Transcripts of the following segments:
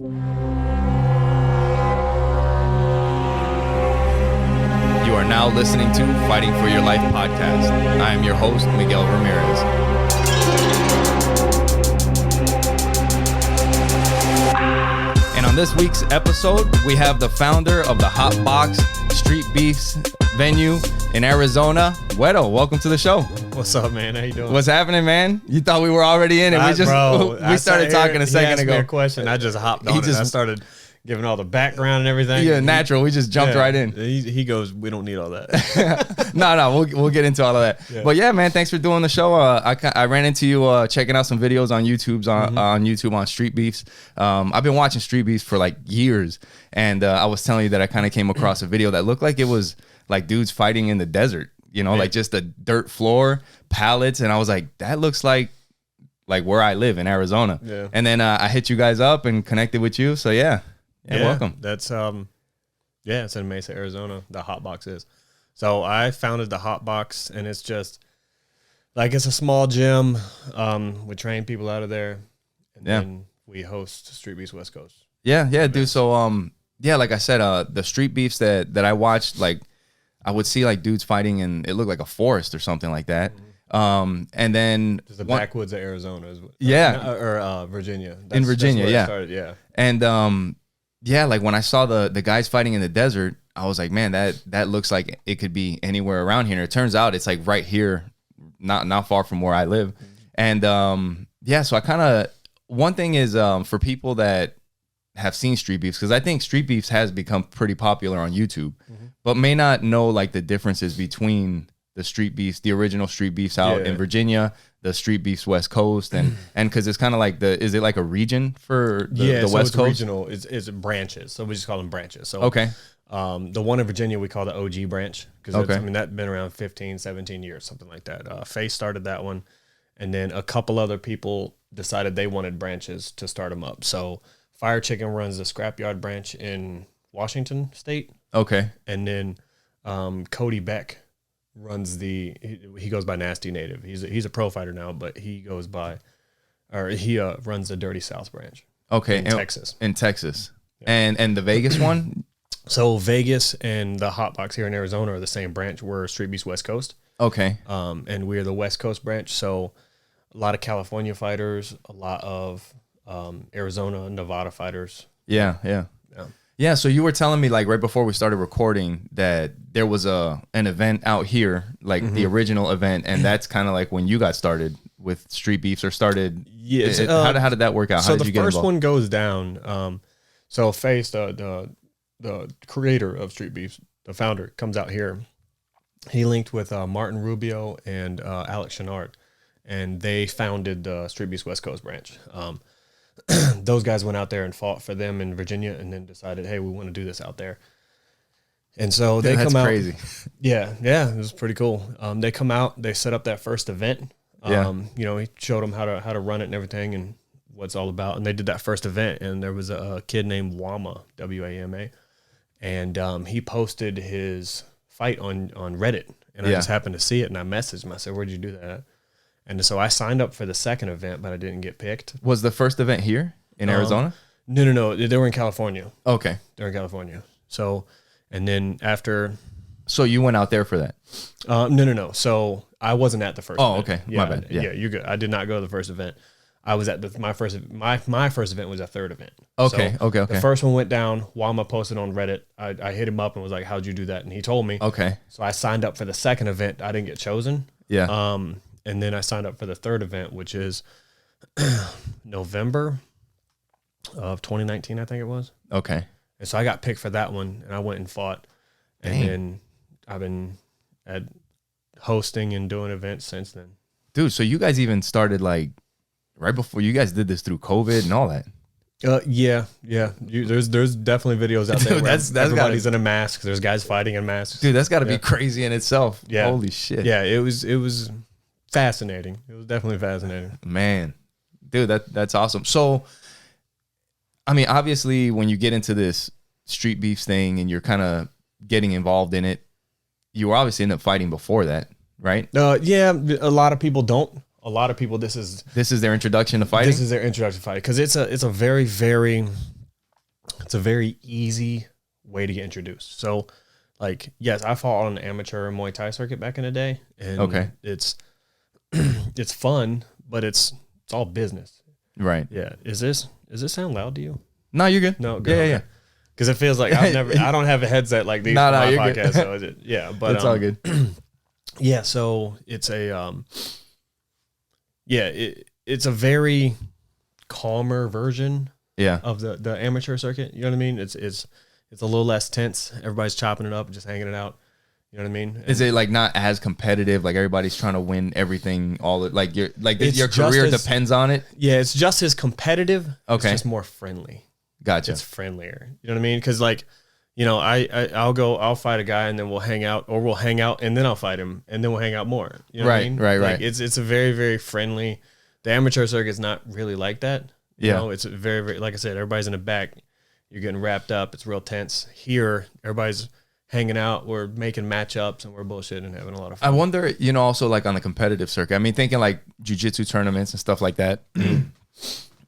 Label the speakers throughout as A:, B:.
A: You are now listening to Fighting for Your Life podcast. I am your host, Miguel Ramirez. And on this week's episode, we have the founder of the Hotbox Street Beefs venue in Arizona, Wero. Welcome to the show.
B: What's up, man? How you doing?
A: What's happening, man? You thought we were already in it. We started talking a second ago.
B: Me a question. I just hopped on it. I started giving all the background and everything.
A: Yeah, natural. We just jumped right in.
B: He goes, we don't need all that.
A: No, we'll get into all of that. Yeah. But yeah, man, thanks for doing the show. I ran into you checking out some videos on YouTube on Street Beefs. I've been watching Street Beefs for like years, and I was telling you that I kind of came across a video that looked like it was like dudes fighting in the desert. You know, like just a dirt floor, pallets, and I was like, that looks like where I live in Arizona. Yeah. And then I hit you guys up and connected with you. So yeah, welcome.
B: That's it's in Mesa, Arizona. The Hotbox is. So I founded the Hotbox, and it's just like it's a small gym. We train people out of there, and then we host Street Beefs West Coast.
A: Yeah, dude. So like I said, the Street Beefs that I watched, like I would see like dudes fighting, and it looked like a forest or something like that. And then
B: just the backwoods of Arizona, or Virginia.
A: In Virginia,
B: that's where it started,
A: And like when I saw the guys fighting in the desert, I was like, man, that looks like it could be anywhere around here. And it turns out it's like right here, not far from where I live. And so I kind of, one thing is for people that have seen Street Beefs, because I think Street Beefs has become pretty popular on YouTube, but may not know like the differences between the Street Beefs, the original Street Beefs out in Virginia, the Street Beefs West Coast, and because it's kind of like is it like a region for the West Coast?
B: Regional. It's branches, so we just call them branches. So
A: okay.
B: The one in Virginia we call the OG branch, because that's been around 15, 17 years, something like that. Faye started that one, and then a couple other people decided they wanted branches to start them up. So Fire Chicken runs the Scrapyard branch in Washington State. Okay. And then Cody Beck runs he goes by Nasty Native. He's a pro fighter now, but he runs the Dirty South branch.
A: Okay.
B: In Texas.
A: In Texas. Yeah. And the Vegas one?
B: So Vegas and the Hotbox here in Arizona are the same branch. We're Street Beefs West Coast. Okay. And we're the West Coast branch. So a lot of California fighters, a lot of Arizona, Nevada fighters. Yeah. So you were telling me like right before we started recording that there was an event out here, like the original event, and that's kind of like when you got started with Street Beefs or started. Yeah. How did that work out? So
A: how did
B: the
A: you get
B: first
A: involved?
B: one goes down. So Face, the creator of Street Beefs, the founder, comes out here. He linked with Martin Rubio and Alex Chenard, and they founded the Street Beefs West Coast branch. Those guys went out there and fought for them in Virginia, and then decided, hey, we want to do this out there. And so they come out. That's crazy. Yeah, it was pretty cool. They come out, they set up that first event. He showed them how to run it and everything, and what it's all about. And they did that first event, and there was a kid named Wama, W-A-M-A, and he posted his fight on Reddit, and I just happened to see it, and I messaged him. I said, where'd you do that at? And so I signed up for the second event, but I didn't get picked.
A: Was the first event here in Arizona?
B: No. They were in California.
A: Okay.
B: They're in California. So, and then after...
A: So you went out there for that?
B: No. So I wasn't at the first event.
A: Oh, okay.
B: Yeah,
A: my bad. Yeah,
B: you're good. I did not go to the first event. I was at my first event was a third event.
A: Okay, so okay.
B: The first one went down. Wama posted on Reddit. I hit him up and was like, how'd you do that? And he told me.
A: Okay.
B: So I signed up for the second event. I didn't get chosen.
A: Yeah.
B: And then I signed up for the third event, which is November of 2019, I think it was.
A: Okay.
B: And so I got picked for that one, and I went and fought. And then I've been hosting and doing events since then.
A: Dude, so you guys even started like right before you guys did this through COVID and all that?
B: Yeah. There's definitely videos out there. Dude, everybody's in a mask. There's guys fighting in masks.
A: Dude, that's got to be crazy in itself.
B: Yeah.
A: Holy shit.
B: Yeah, it was fascinating. It was definitely fascinating.
A: Man, dude, that's awesome. So, I mean, obviously, when you get into this Street Beefs thing and you're kind of getting involved in it, you were obviously end up fighting before that, right?
B: Yeah, a lot of people don't. A lot of people, this is
A: their introduction to fighting.
B: This is their introduction to fighting because it's a very, very it's a very easy way to get introduced. So, like, yes, I fought on an amateur Muay Thai circuit back in the day, and it's it's fun, but it's all business.
A: Right.
B: Yeah. Is this sound loud to you?
A: No, you're good.
B: No, good.
A: Yeah.
B: Because it feels like I don't have a headset like these for my podcast. So yeah, but
A: it's all good.
B: Yeah, so it's a it's a very calmer version of the amateur circuit. You know what I mean? It's a little less tense. Everybody's chopping it up, just hanging it out. You know what I mean? And
A: is it like not as competitive? Like everybody's trying to win everything. Your career depends on it.
B: Yeah, it's just as competitive.
A: Okay,
B: it's just more friendly.
A: Gotcha.
B: It's friendlier. You know what I mean? Because like, you know, I'll fight a guy and then we'll hang out, or we'll hang out and then I'll fight him and then we'll hang out more. You know what I mean?
A: Right.
B: It's a very, very friendly. The amateur circuit's not really like that. You know, it's very, very, like I said, everybody's in the back. You're getting wrapped up. It's real tense. Here, everybody's hanging out. We're making matchups and we're bullshitting and having a lot of fun.
A: I wonder, you know, also like on the competitive circuit. I mean, thinking like jiu-jitsu tournaments and stuff like that.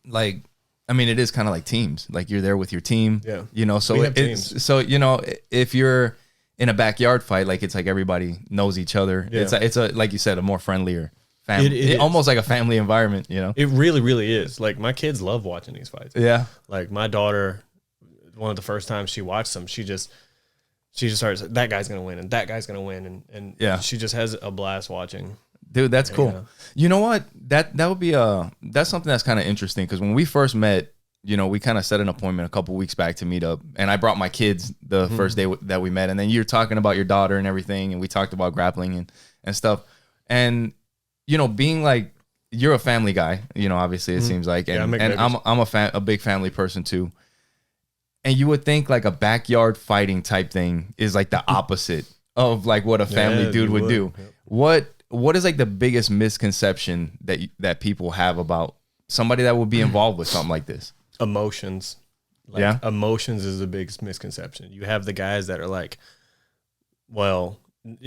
A: Like, I mean, it is kind of like teams. Like you're there with your team. Yeah. You know, so you know, if you're in a backyard fight, like it's like everybody knows each other. Yeah. It's a like you said, a more friendlier family. It almost like a family environment, you know?
B: It really, really is. Like my kids love watching these fights.
A: Yeah.
B: Like my daughter, one of the first times she watched them, she just starts, that guy's going to win and that guy's going to win. And she just has a blast watching.
A: Dude, that's cool. Yeah. You know what? That would be that's something that's kind of interesting, because when we first met, you know, we kind of set an appointment a couple weeks back to meet up, and I brought my kids the first day that we met, and then you're talking about your daughter and everything, and we talked about grappling and stuff. And you know, being like, you're a family guy, you know, obviously it seems like, and I'm a big family person too. And you would think like a backyard fighting type thing is like the opposite of like what a family dude would do. Yep. What is like the biggest misconception that people have about somebody that would be involved with something like this?
B: Emotions. Emotions is the biggest misconception. You have the guys that are like, well,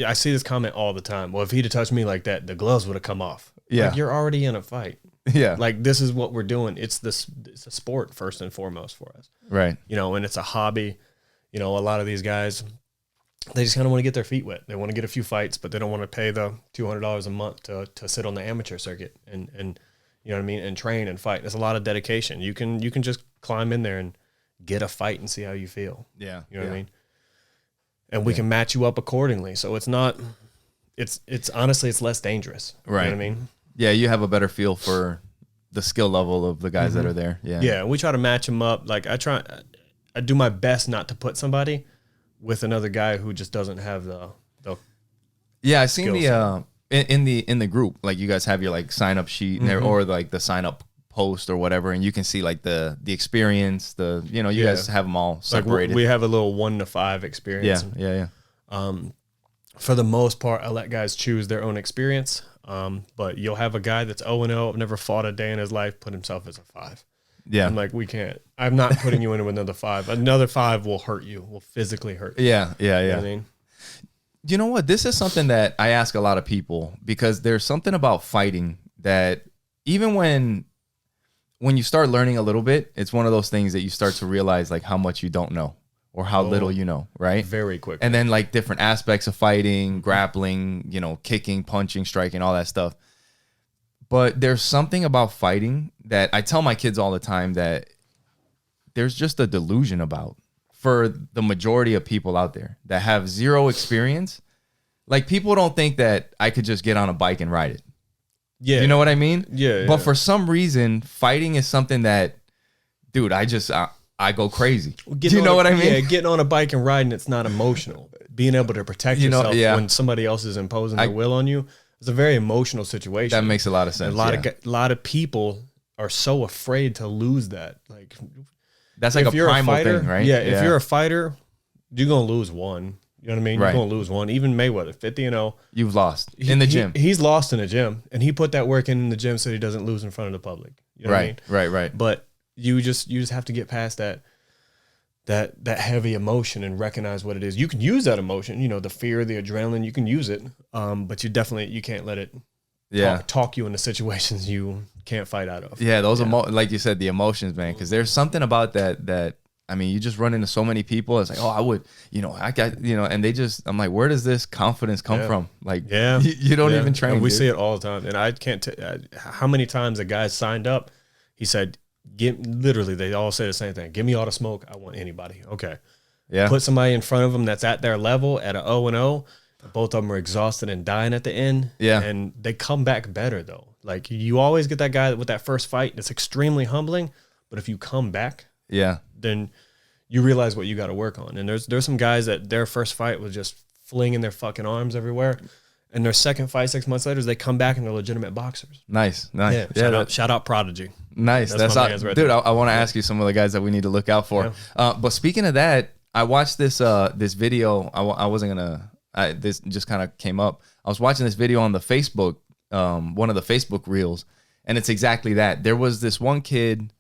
B: I see this comment all the time. Well, if he'd have touched me like that, the gloves would have come off.
A: Yeah.
B: Like, you're already in a fight.
A: Yeah.
B: Like, this is what we're doing. It's a sport first and foremost for us.
A: Right.
B: You know, and it's a hobby. You know, a lot of these guys, they just kind of want to get their feet wet. They want to get a few fights, but they don't want to pay the $200 a month to sit on the amateur circuit and you know what I mean, and train and fight. It's a lot of dedication. You can just climb in there and get a fight and see how you feel.
A: Yeah.
B: You know what I mean? And we can match you up accordingly. So it's not, it's honestly, it's less dangerous.
A: Right.
B: You know what I mean?
A: Yeah, you have a better feel for the skill level of the guys that are there. Yeah.
B: Yeah, we try to match them up. Like I do my best not to put somebody with another guy who just doesn't have the
A: Yeah, I seen the in the group, like you guys have your like sign up sheet and or like the sign up post or whatever, and you can see like the experience, you guys have them all separated.
B: Like we have a little 1 to 5 experience.
A: Yeah.
B: For the most part, I let guys choose their own experience. But you'll have a guy that's 0-0, never fought a day in his life, put himself as a 5.
A: Yeah.
B: I'm like, we can't. I'm not putting you into another 5. Another 5 will hurt you, will physically hurt you.
A: Yeah.
B: You know what I mean?
A: You know what? This is something that I ask a lot of people, because there's something about fighting that even when you start learning a little bit, it's one of those things that you start to realize like how much you don't know or how little you know, right?
B: Very quick.
A: And then like different aspects of fighting, grappling, you know, kicking, punching, striking, all that stuff. But there's something about fighting that I tell my kids all the time that there's just a delusion about for the majority of people out there that have zero experience. Like, people don't think that I could just get on a bike and ride it. Yeah. You know what I mean?
B: Yeah.
A: But for some reason, fighting is something that, dude, I go crazy. Do you know what I mean?
B: Yeah, getting on a bike and riding, it's not emotional. Being able to protect yourself when somebody else is imposing their will on you, it's a very emotional situation.
A: That makes a lot of sense.
B: And a lot of people are so afraid to lose that. Like,
A: that's like a primal thing, right?
B: Yeah, if you're a fighter, you're going to lose one. You know what I mean?
A: Right.
B: You're going to lose one. Even Mayweather, 50-0.
A: You've lost in the gym.
B: He's lost in the gym, and he put that work in the gym so he doesn't lose in front of the public. You know what I mean?
A: Right.
B: But you just have to get past that heavy emotion and recognize what it is. You can use that emotion, you know, the fear, the adrenaline, you can use it. But you can't let it talk you into situations you can't fight out of.
A: Yeah, those like you said, the emotions, man, because there's something about that I mean, you just run into so many people. It's like, oh, I would, I got, and they just, I'm like, where does this confidence come from? Like, you don't even train.
B: And we see it all the time. And I can't how many times a guy signed up, he said, literally, they all say the same thing. Give me all the smoke. I want anybody. Okay.
A: Yeah.
B: Put somebody in front of them that's at their level at an 0-0. Both of them are exhausted and dying at the end.
A: Yeah.
B: And they come back better, though. Like, you always get that guy with that first fight that's extremely humbling. But if you come back, then you realize what you got to work on. And there's some guys that their first fight was just flinging their fucking arms everywhere. And their second fight 6 months later, they come back and they're legitimate boxers.
A: Nice.
B: Yeah, shout out Prodigy.
A: Nice. That's right, dude. I want to ask you some of the guys that we need to look out for. Yeah. But speaking of that, I watched this video. I wasn't gonna. This just kind of came up. I was watching this video on the Facebook, one of the Facebook reels, and it's exactly that. There was this one kid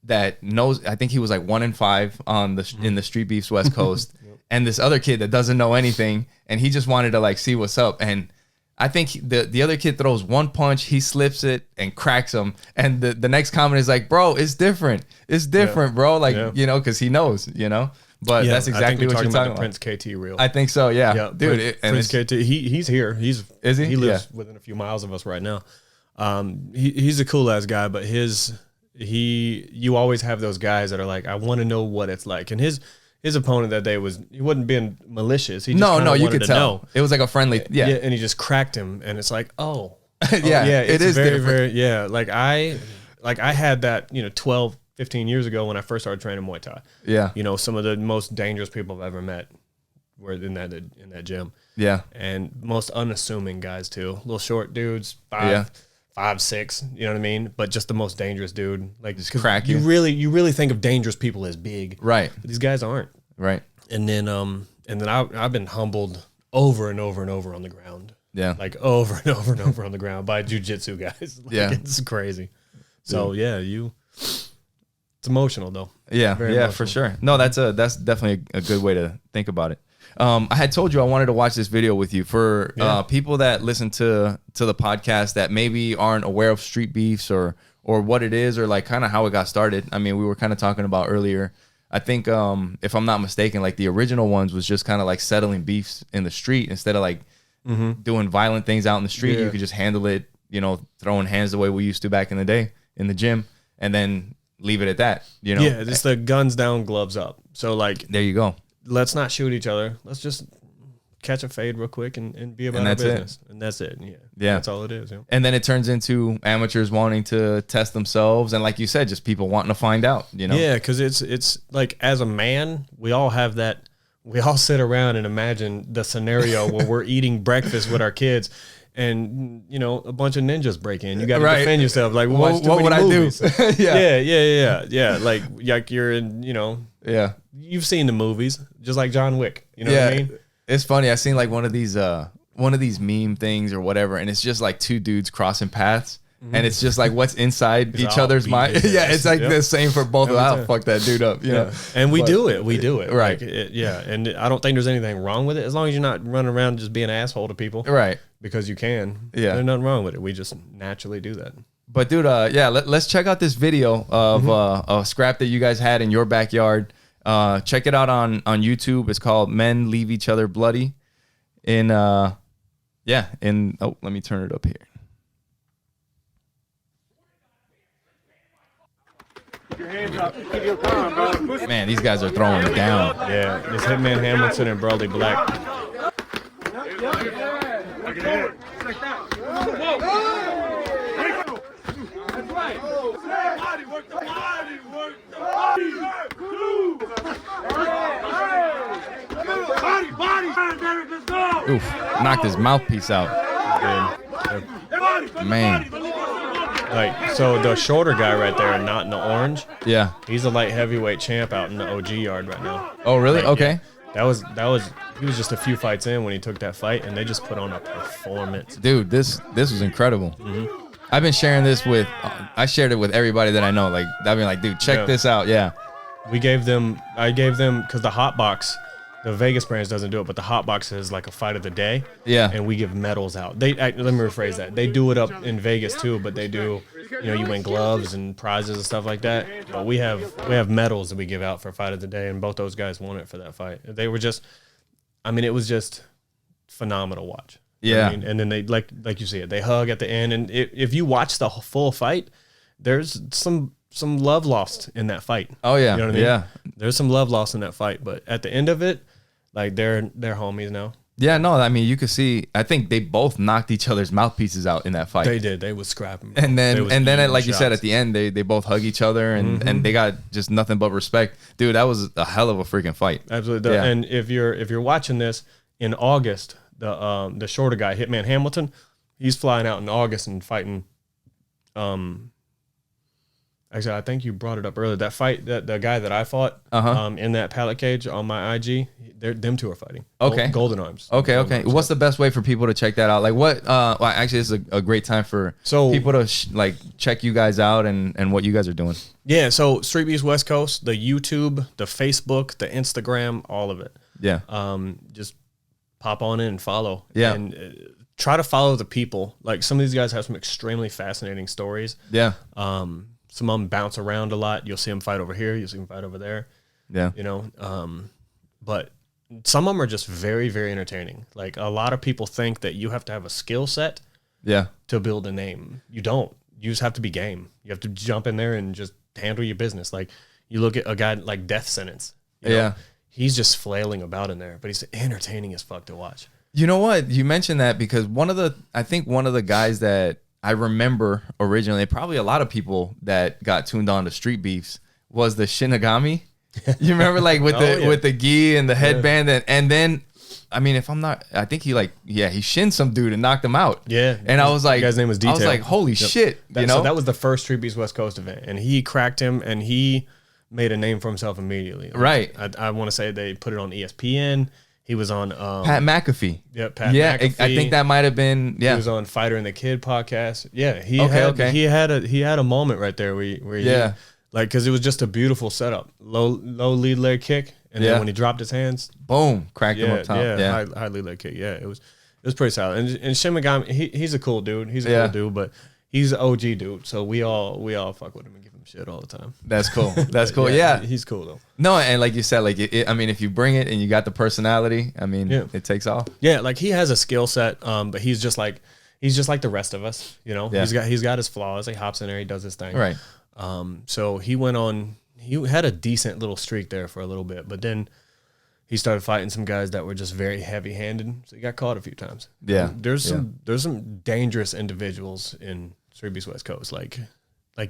A: that knows. I think he was like 1-5 on the in the Street Beefs West Coast, and this other kid that doesn't know anything, and he just wanted to like see what's up. And I think the other kid throws one punch, he slips it and cracks him, and the next comment is like, "Bro, it's different. It's different, bro." Like because he knows, But that's exactly what you're talking about.
B: Prince KT reel.
A: I think so. Yeah, dude.
B: Prince KT. He's here. Is he? He lives within a few miles of us right now. He's a cool ass guy, but you always have those guys that are like, I want to know what it's like. And his opponent that day he wasn't being malicious. He just
A: you could tell. It was like a friendly. Yeah,
B: and he just cracked him, and it's like,
A: yeah,
B: it is
A: very,
B: very, Like I had that 12. 15 years ago when I first started training Muay Thai. Yeah. Some of the most dangerous people I've ever met were in that gym. Yeah. And most unassuming guys too. Little short dudes, 5'6", you know what I mean? But just the most dangerous dude. Like, just crack you. You really think of dangerous people as big. Right. But these guys aren't. Right. And then I've been humbled over and over and over on the ground. Yeah. Like over and over and over on the ground by jiu-jitsu guys. Like, it's crazy. So it's emotional though. Yeah, emotional.
A: For sure. No, that's definitely a good way to think about it. I had told you I wanted to watch this video with you for people that listen to the podcast that maybe aren't aware of Street Beefs or what it is or like kind of how it got started. I mean, we were kind of talking about earlier. I think if I'm not mistaken, like the original ones was just kind of like settling beefs in the street instead of like doing violent things out in the street. You could just handle it, throwing hands the way we used to back in the day in the gym, and then leave it at that,
B: Yeah, just the guns down, gloves up. So like,
A: there you go.
B: Let's not shoot each other. Let's just catch a fade real quick and be about our business. And that's it. Yeah. That's all it is. Yeah.
A: And then it turns into amateurs wanting to test themselves, and like you said, just people wanting to find out.
B: Yeah, because it's like as a man, we all have that. We all sit around and imagine the scenario where we're eating breakfast with our kids. And a bunch of ninjas break in. You got to defend yourself. Like, what would I do? Yeah. Like you're in. You've seen the movies, just like John Wick. You know what I mean?
A: It's funny. I seen like one of these meme things or whatever, and it's just like two dudes crossing paths, and it's just like what's inside each other's mind. Yeah, it's like the same for both of them. I'll fuck that dude up.
B: And we do it. We do it. Right. Like and I don't think there's anything wrong with it as long as you're not running around just being an asshole to people. Right. Because you can. Yeah. There's nothing wrong with it. We just naturally do that.
A: But dude, let's check out this video of a scrap that you guys had in your backyard. Check it out on YouTube. It's called Men Leave Each Other Bloody. Let me turn it up here. Your hands up. Keep your calm, bro. Man, these guys are throwing down.
B: Yeah, it's Hitman Hamilton and Brody Black.
A: Oof, knocked his mouthpiece out. Man.
B: Like, so the shorter guy right there, not in the orange. Yeah. He's a light heavyweight champ out in the OG yard right now.
A: Oh, really? Like, okay.
B: Yeah, he was just a few fights in when he took that fight, and they just put on a performance.
A: Dude, this was incredible. I've been sharing this I shared it with everybody that I know. Like, I've been like, dude, check this out. Yeah.
B: I gave them, because the Hotbox, the Vegas branch doesn't do it, but the Hotbox is like a fight of the day.
A: Yeah.
B: And we give medals out. Let me rephrase that. They do it up in Vegas too, but they do, you win gloves and prizes and stuff like that. But we have medals that we give out for fight of the day, and both those guys won it for that fight. They were just, it was just phenomenal to watch.
A: Yeah.
B: And then they like you see it, they hug at the end, and if you watch the full fight, there's some love lost in that fight.
A: Oh yeah.
B: You know what I mean? Yeah. There's some love lost in that fight, but at the end of it, like they're homies now.
A: Yeah, no, you could see. I think they both knocked each other's mouthpieces out in that fight.
B: They did. They was scrapping.
A: And then, like you said, at the end, they both hug each other, and they got just nothing but respect. Dude, that was a hell of a freaking fight.
B: Absolutely. Yeah. And if you're watching this in August, the shorter guy, Hitman Hamilton, he's flying out in August and fighting. Actually, I think you brought it up earlier. That fight, the guy that I fought in that pallet cage on my IG, them two are fighting.
A: Okay.
B: Golden Arms.
A: Okay. What's the best way for people to check that out? Like what? Well, actually, this is a great time for people to check you guys out and what you guys are doing.
B: Yeah. So Street Beefs West Coast, the YouTube, the Facebook, the Instagram, all of it.
A: Yeah.
B: Just pop on in and follow.
A: Yeah.
B: And try to follow the people. Like some of these guys have some extremely fascinating stories.
A: Yeah.
B: Some of them bounce around a lot. You'll see them fight over here. You'll see them fight over there.
A: Yeah.
B: But some of them are just very, very entertaining. Like a lot of people think that you have to have a skill set to build a name. You don't. You just have to be game. You have to jump in there and just handle your business. Like you look at a guy like Death Sentence. He's just flailing about in there, but he's entertaining as fuck to watch.
A: You know what? You mentioned that because I think one of the guys that I remember originally, probably a lot of people that got tuned on to Street Beefs, was the Shinigami. You remember with the gi and the headband and then if I'm not, I think he shinned some dude and knocked him out.
B: Yeah.
A: And I was like,
B: the guy's name was Detail.
A: I was like, holy shit.
B: So that was the first Street Beefs West Coast event, and he cracked him and he made a name for himself immediately.
A: Right.
B: I want to say they put it on ESPN. He was on
A: Pat McAfee.
B: Yeah, Pat McAfee.
A: I think that might have been. Yeah,
B: he was on Fighter and the Kid podcast. Yeah, he had a moment right there where he, because it was just a beautiful setup. Low lead leg kick, and then when he dropped his hands,
A: boom, cracked him up top.
B: Yeah, high lead leg kick. Yeah, it was pretty solid. And Shimigami, he's a cool dude. He's a cool dude, but he's an OG dude. So we all fuck with him and give him shit all the time.
A: That's cool. That's cool. Yeah,
B: he's cool though.
A: No, and like you said, if you bring it and you got the personality, it takes off.
B: Yeah, like he has a skill set, but he's just like the rest of us. He's got his flaws. He hops in there, he does his thing.
A: Right.
B: So he went on. He had a decent little streak there for a little bit, but then he started fighting some guys that were just very heavy-handed. So he got caught a few times.
A: Yeah.
B: There's some dangerous individuals in Street Beefs West Coast. Like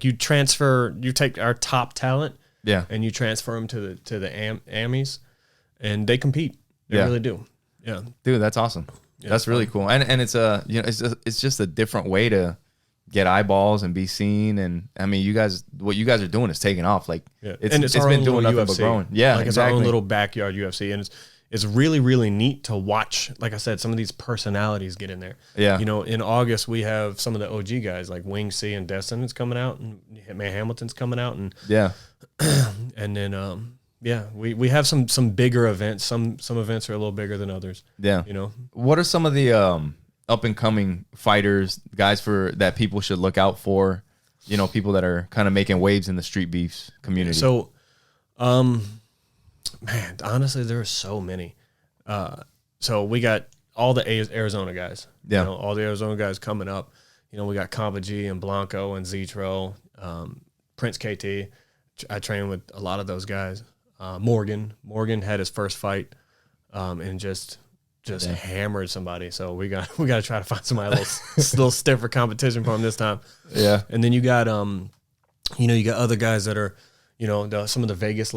B: you take our top talent.
A: Yeah.
B: And you transfer them to the Amis, and they compete. They really do. Yeah.
A: Dude, that's awesome. Yeah, that's really cool. And it's it's just a different way to get eyeballs and be seen. And what you guys are doing is taking off. Like it's been doing nothing but growing. Yeah,
B: like
A: exactly.
B: It's our own little backyard UFC, and it's really, really neat to watch. Like I said, some of these personalities get in there.
A: Yeah.
B: In August we have some of the OG guys like Wing C and Destin's coming out, and Hitman Hamilton's coming out, and and then we have some bigger events. Some events are a little bigger than others.
A: Yeah. What are some of the up and coming fighters, guys that people should look out for? People that are kind of making waves in the Street Beefs community.
B: So, man, honestly, there are so many. So we got all the Arizona guys.
A: Yeah.
B: All the Arizona guys coming up. We got Kamba G and Blanco and Zetro, Prince KT. I train with a lot of those guys. Morgan had his first fight, and just hammered somebody. So we got to try to find somebody a little stiffer competition for him this time.
A: Yeah.
B: And then you got you got other guys that are some of the Vegas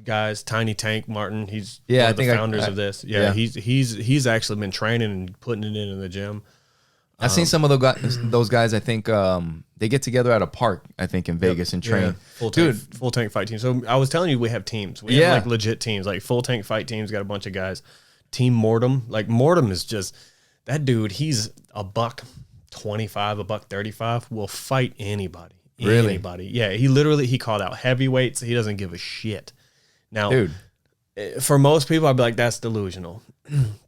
B: guys. Tiny Tank Martin, he's one of the founders of this. Yeah, he's actually been training and putting it in the gym.
A: I've seen some of those guys. I think they get together at a park, I think, in Vegas and train.
B: Yeah. Full tank fight team. So I was telling you, we have teams. We have like legit teams, like full tank fight teams. Got a bunch of guys. Team Mortem. Like Mortem is just that dude. He's $125, $135. Will fight anybody.
A: Really?
B: Anybody. Yeah. He called out heavyweights. He doesn't give a shit. Now,
A: dude,
B: For most people, I'd be like, that's delusional.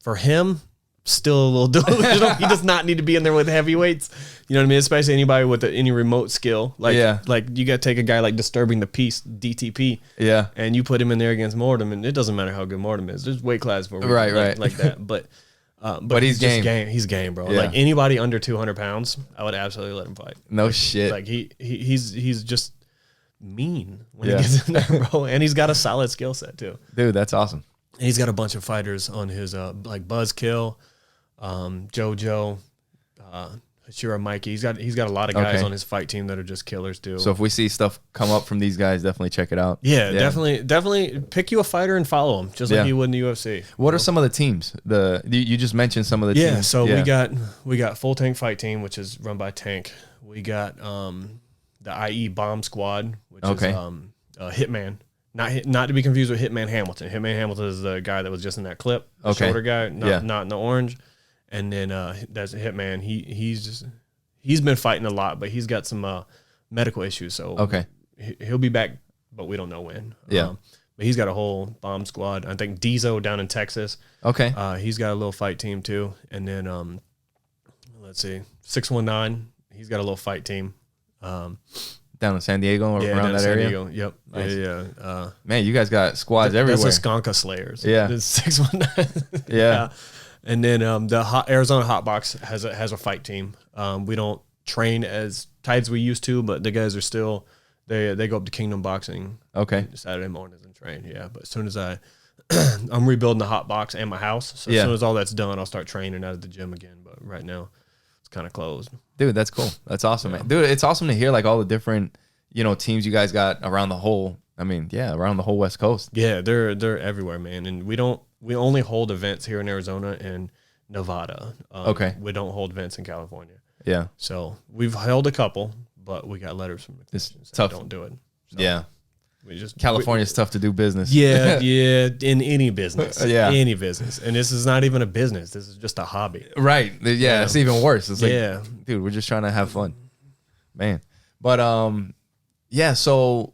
B: For him, still a little delusional. He does not need to be in there with heavyweights. You know what I mean? Especially anybody with any remote skill. Like, like you got to take a guy like Disturbing the Peace, DTP.
A: Yeah.
B: And you put him in there against Mortem, and it doesn't matter how good Mortem is. There's weight class for
A: right.
B: like that. But
A: he's game.
B: He's game, bro.
A: Yeah.
B: Like anybody under 200 pounds, I would absolutely let him fight.
A: No
B: like,
A: shit.
B: Like he's just mean when he gets in there, bro. And he's got a solid skill set too.
A: Dude, that's awesome.
B: And he's got a bunch of fighters on his like Buzzkill, JoJo, Hashira Mikey. He's got a lot of guys on his fight team that are just killers too.
A: So if we see stuff come up from these guys, definitely check it out.
B: Yeah. Definitely pick you a fighter and follow him, just like you would in the UFC.
A: What are some of the teams? You just mentioned some of the teams.
B: Yeah, so we got Full Tank Fight Team, which is run by Tank. We got the IE Bomb Squad, which is Hitman. Not to be confused with Hitman Hamilton. Hitman Hamilton is the guy that was just in that clip, the shorter guy, not in the orange. And then that's Hitman. He's been fighting a lot, but he's got some medical issues. So he'll be back, but we don't know when.
A: Yeah.
B: But he's got a whole bomb squad. I think Diesel down in Texas.
A: Okay.
B: He's got a little fight team too. And then let's see, 619. He's got a little fight team.
A: Down in San Diego or around that area?
B: Diego. Yep. Nice. Yeah.
A: Man, you guys got squads everywhere.
B: That's a Skonka Slayers.
A: Yeah.
B: It's 619.
A: Yeah.
B: And then Arizona Hotbox has a fight team. We don't train as tight as we used to, but the guys are still they go up to Kingdom Boxing. Saturday mornings and train. Yeah. But as soon as I'm rebuilding the Hotbox and my house, so as soon as all that's done, I'll start training out of the gym again. But right now, it's kind of closed.
A: Dude, that's cool. That's awesome, man. Dude, it's awesome to hear like all the different, teams you guys got around the whole, around the whole West Coast.
B: Yeah, they're everywhere, man. And we only hold events here in Arizona and Nevada. We don't hold events in California.
A: Yeah.
B: So we've held a couple, but we got letters from the commission saying don't do it. So
A: yeah.
B: California's
A: tough to do business.
B: Yeah, in any business.
A: Any
B: business. And this is not even a business. This is just a hobby.
A: Right. Yeah, it's even worse. It's like, dude, we're just trying to have fun. Man. But so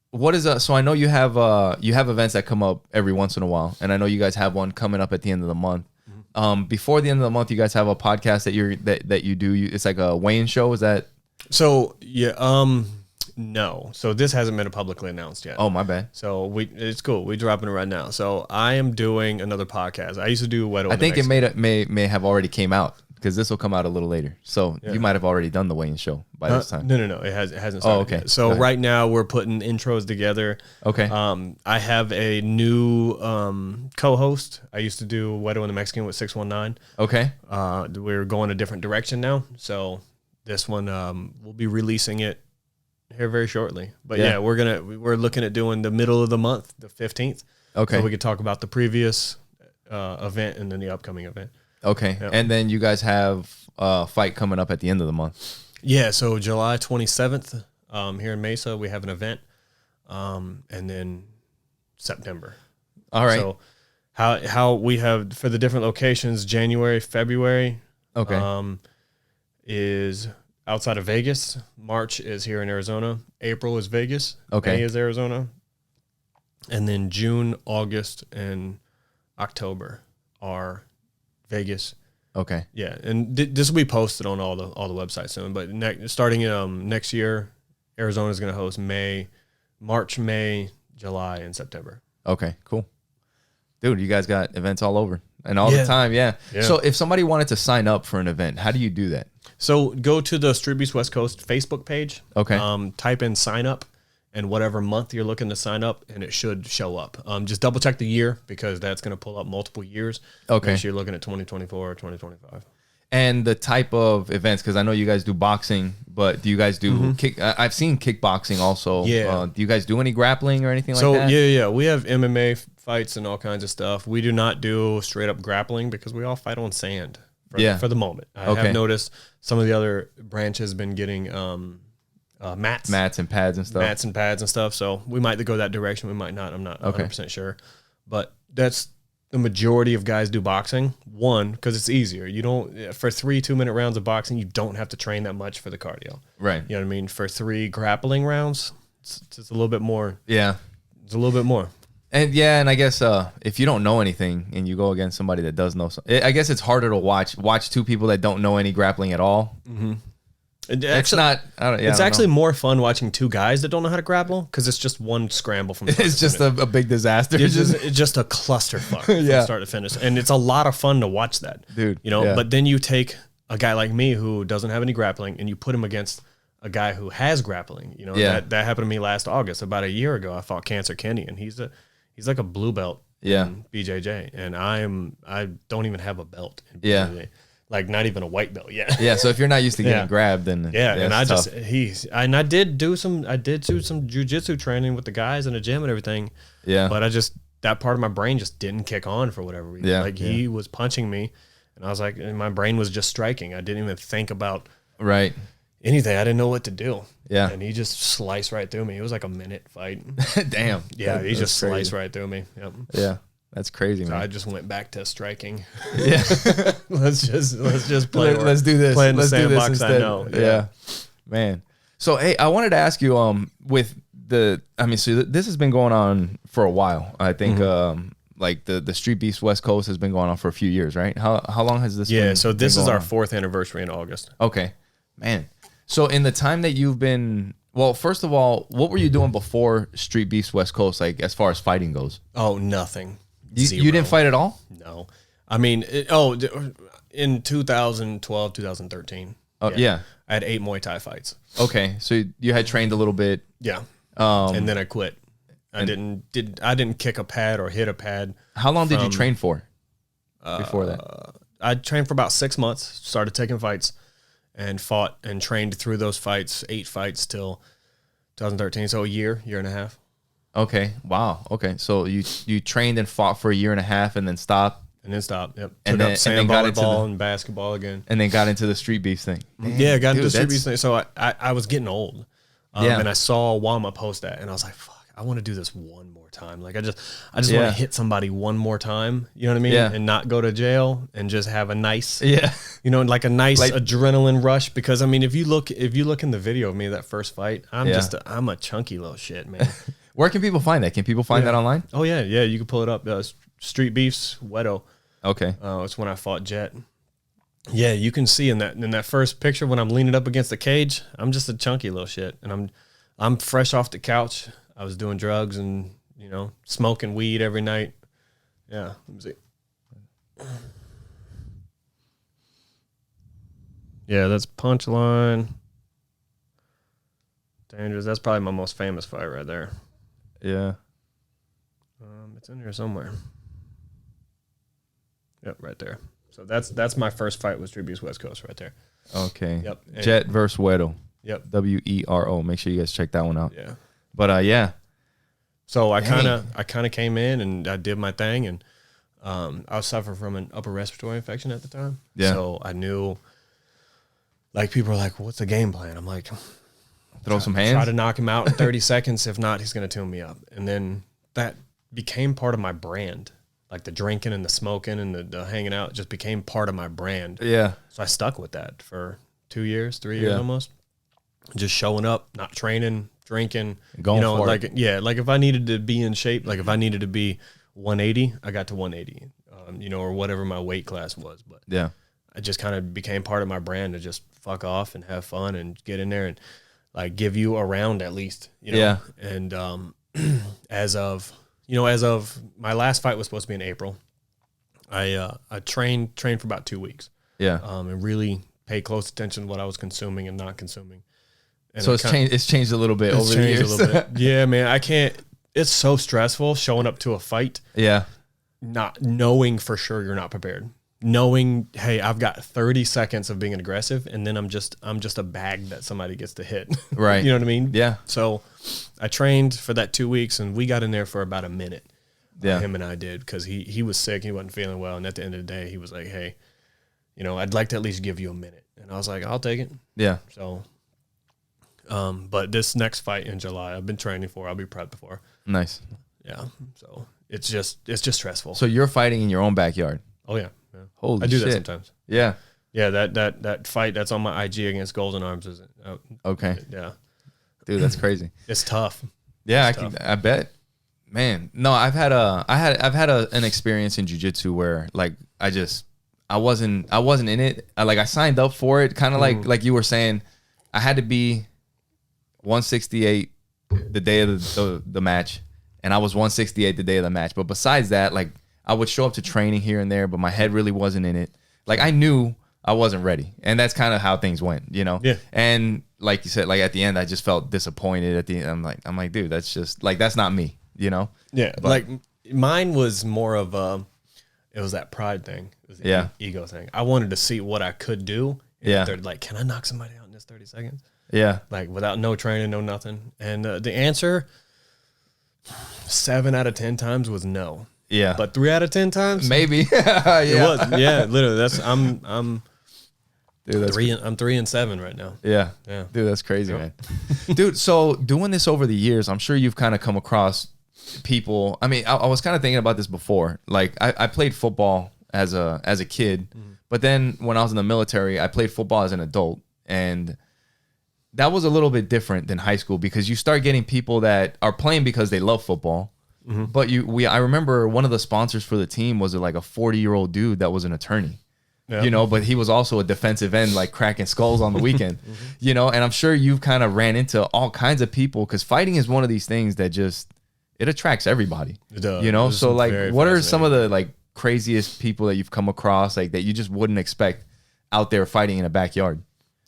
A: what is so I know you have events that come up every once in a while, and I know you guys have one coming up at the end of the month. Before the end of the month, you guys have a podcast that you do. It's like a weigh-in show. Is that
B: so? Yeah. No. So this hasn't been publicly announced yet.
A: Oh, my bad.
B: So it's cool. We're dropping it right now. So I am doing another podcast. I used to do Wero.
A: I think it may have already came out because this will come out a little later. So you might have already done the weigh-in show by this time.
B: No. It hasn't started yet. So right now we're putting intros together.
A: Okay.
B: I have a new co-host. I used to do Wero and the Mexican with 619.
A: Okay.
B: We're going a different direction now. So this one we'll be releasing it here very shortly. But we're looking at doing the middle of the month, the 15th.
A: Okay.
B: So we could talk about the previous event and then the upcoming event.
A: Okay. Yep. And then you guys have a fight coming up at the end of the month.
B: Yeah. So July 27th here in Mesa, we have an event. And then September.
A: All right.
B: So how we have for the different locations, January, February.
A: Okay.
B: Is outside of Vegas. March is here in Arizona. April is Vegas.
A: Okay.
B: May is Arizona. And then June, August, and October are Vegas.
A: Okay.
B: Yeah, and this will be posted on all the websites soon. But starting next year, Arizona is going to host March, May, July, and September.
A: Okay, cool. Dude, you guys got events all over and all the time. Yeah. So if somebody wanted to sign up for an event, how do you do that?
B: So go to the Street Beast West Coast Facebook page.
A: Okay.
B: Type in sign up and whatever month you're looking to sign up, and it should show up. Just double check the year because that's going to pull up multiple years.
A: Okay.
B: Make sure you're looking at 2024 or 2025.
A: And the type of events, because I know you guys do boxing, but do you guys do I've seen kickboxing also.
B: Yeah.
A: Do you guys do any grappling or anything like that?
B: Yeah. We have MMA fights and all kinds of stuff. We do not do straight up grappling because we all fight on sand for the moment. I have noticed some of the other branches been getting mats
A: and pads and stuff.
B: Mats and pads and stuff. So we might go that direction. We might not. I'm not 100% sure. But that's the majority of guys do boxing. One, because it's easier. You don't, for 3 2-minute rounds of boxing, you don't have to train that much for the cardio.
A: Right.
B: You know what I mean? For 3 grappling rounds, it's a little bit more.
A: Yeah.
B: It's a little bit more.
A: And I guess if you don't know anything and you go against somebody that does know, I guess it's harder to watch two people that don't know any grappling at all.
B: Mm-hmm.
A: It's not.
B: It's actually more fun watching two guys that don't know how to grapple because it's just one scramble from.
A: It's just a big disaster.
B: It's just a clusterfuck from start to finish, and it's a lot of fun to watch that,
A: dude.
B: You know, but then you take a guy like me who doesn't have any grappling, and you put him against a guy who has grappling. You know, that happened to me last August, about a year ago. I fought Cancer Kenny, and he's like a blue belt in BJJ, and I don't even have a belt in BJJ. Like not even a white belt yet.
A: Yeah, so if you're not used to getting grabbed, then
B: and I did do some jujitsu training with the guys in the gym and everything.
A: Yeah,
B: but that part of my brain just didn't kick on for whatever reason.
A: Yeah,
B: he was punching me, and I was like, and my brain was just striking. I didn't even think about anything. I didn't know what to do.
A: Yeah,
B: and he just sliced right through me. It was like a minute fight.
A: Damn.
B: Yeah, he just sliced right through me. Yep.
A: Yeah. That's crazy, man.
B: So I just went back to striking.
A: Yeah.
B: let's just play.
A: Let's do this.
B: Play in the
A: let's
B: sandbox.
A: do this instead.
B: I know.
A: Yeah. Man. So hey, I wanted to ask you, with so this has been going on for a while. I think like the Street Beefs West Coast has been going on for a few years, right? How long has this been?
B: Yeah, so this is our 4th anniversary in August.
A: Okay. Man. So in the time that you've been, well, first of all, what were you doing before Street Beefs West Coast, like as far as fighting goes?
B: Oh, nothing.
A: You didn't fight at all?
B: No. I mean, in 2012, 2013.
A: Oh, yeah.
B: I had 8 Muay Thai fights.
A: Okay. So you had trained a little bit.
B: Yeah. And then I quit. I didn't kick a pad or hit a pad.
A: How long did you train for before that?
B: I trained for about 6 months, started taking fights and fought and trained through those fights, 8 fights till 2013. So a year and a half.
A: Okay. Wow. Okay. So you trained and fought for a year and a half and then stopped.
B: And then stopped. Yep.
A: And then got into
B: volleyball and basketball again.
A: And then got into the Street Beefs thing.
B: Damn, yeah, got into the Street Beefs thing. So I was getting old. And I saw Wama post that, and I was like, "Fuck, I want to do this one more time. Like I just want to hit somebody one more time. You know what I mean?
A: Yeah.
B: And not go to jail and just have a nice,
A: like
B: adrenaline rush. Because I mean, if you look in the video of me that first fight, I'm a chunky little shit, man.
A: Where can people find that? Can people find that online?
B: Oh yeah, you can pull it up. Street Beefs Wero.
A: Okay.
B: It's when I fought Jet. Yeah, you can see in that first picture when I'm leaning up against the cage, I'm just a chunky little shit, and I'm fresh off the couch. I was doing drugs and smoking weed every night. Yeah, let me see. Yeah, that's Punchline. Dangerous. That's probably my most famous fight right there.
A: Yeah.
B: It's in here somewhere. Yep, right there. So that's my first fight with Street Beefs West Coast right there.
A: Okay.
B: Yep.
A: Jet versus Wero.
B: Yep.
A: Wero. Make sure you guys check that one out.
B: Yeah.
A: But yeah.
B: So I kind of came in and I did my thing, and I was suffering from an upper respiratory infection at the time.
A: Yeah.
B: So I knew, like, people were like, "What's the game plan?" I'm like,
A: throw some hands.
B: Try to knock him out in 30 seconds. If not, he's going to tune me up. And then that became part of my brand. Like the drinking and the smoking and the hanging out just became part of my brand.
A: Yeah.
B: So I stuck with that for 2 years, 3 years almost. Just showing up, not training, drinking.
A: Going for it.
B: Like if I needed to be in shape, like if I needed to be 180, I got to 180, or whatever my weight class was. But
A: yeah,
B: it just kind of became part of my brand to just fuck off and have fun and get in there and like give you a round at least,
A: Yeah.
B: And as of my last fight was supposed to be in April. I trained for about 2 weeks.
A: Yeah.
B: And really paid close attention to what I was consuming and not consuming. And
A: so it's changed a little bit over the years.
B: A little bit. Yeah, man. I can't. It's so stressful showing up to a fight.
A: Yeah.
B: Not knowing for sure you're not prepared. Knowing, hey, I've got 30 seconds of being aggressive, and then I'm just a bag that somebody gets to hit.
A: Right.
B: You know what I mean?
A: Yeah.
B: So I trained for that 2 weeks, and we got in there for about a minute.
A: Yeah.
B: Him and I did, because he was sick. He wasn't feeling well. And at the end of the day, he was like, hey, I'd like to at least give you a minute. And I was like, I'll take it.
A: Yeah.
B: So, but this next fight in July, I've been training for. I'll be prepped for.
A: Nice.
B: Yeah. So it's just stressful.
A: So you're fighting in your own backyard.
B: Oh yeah.
A: Holy
B: I do
A: shit.
B: that sometimes.
A: Yeah.
B: Yeah. That fight that's on my IG against Golden Arms isn't.
A: Okay.
B: Yeah.
A: Dude, that's crazy.
B: It's tough.
A: Yeah,
B: It's tough.
A: I bet. Man, no, I've had an experience in jiu-jitsu where like I wasn't in it. I signed up for it, kind of like you were saying. I had to be 168 the day of the match, and I was 168 the day of the match. But besides that, like I would show up to training here and there, but my head really wasn't in it. Like I knew I wasn't ready, and that's kind of how things went, you know.
B: Yeah.
A: And like you said, like at the end, I just felt disappointed. At the end, I'm like, dude, that's just like that's not me, you know.
B: Yeah, but like mine was more of it was that pride thing. It was the ego thing. I wanted to see what I could do. And they're like, can I knock somebody out in this 30 seconds? Yeah. Like without no training, no nothing. And the answer 7 out of 10 times was no. Yeah. But 3 out of 10 times? Maybe. It was. Yeah, literally. That's I'm dude, that's I'm 3 and 7 right now.
A: Yeah. Yeah. Dude, that's crazy, man. Dude, so doing this over the years, I'm sure you've kind of come across people. I mean, I was kind of thinking about this before. Like I played football as a kid, but then when I was in the military, I played football as an adult, and that was a little bit different than high school because you start getting people that are playing because they love football. But I remember one of the sponsors for the team was like a 40-year-old dude that was an attorney. Yeah. You know, but he was also a defensive end, like cracking skulls on the weekend, you know, and I'm sure you've kind of ran into all kinds of people because fighting is one of these things that just, it attracts everybody, it does. You know? So like, what are some of the like craziest people that you've come across, like that you just wouldn't expect out there fighting in a backyard?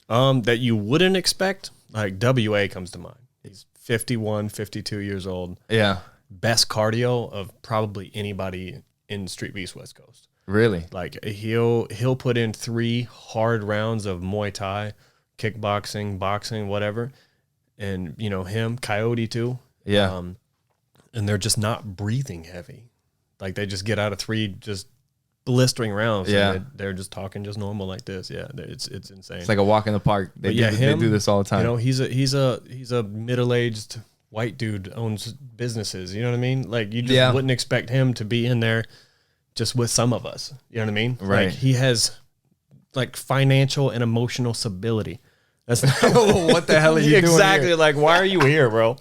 B: That you wouldn't expect, like WA comes to mind. He's 51, 52 years old. Yeah. Best cardio of probably anybody in Street Beast West Coast.
A: Really?
B: Like he'll put in 3 hard rounds of Muay Thai, kickboxing, boxing, whatever. And you know, him, Coyote too. Yeah. And they're just not breathing heavy. Like they just get out of 3 just blistering rounds. Yeah. And they're just talking just normal like this. Yeah. It's insane.
A: It's like a walk in the park. They do this all the time.
B: You know, he's a middle-aged white dude, owns businesses. You know what I mean? Like you just wouldn't expect him to be in there just with some of us. You know what I mean? Right. Like he has like financial and emotional stability. That's
A: what the hell are you doing
B: exactly here? Like, why are you here, bro?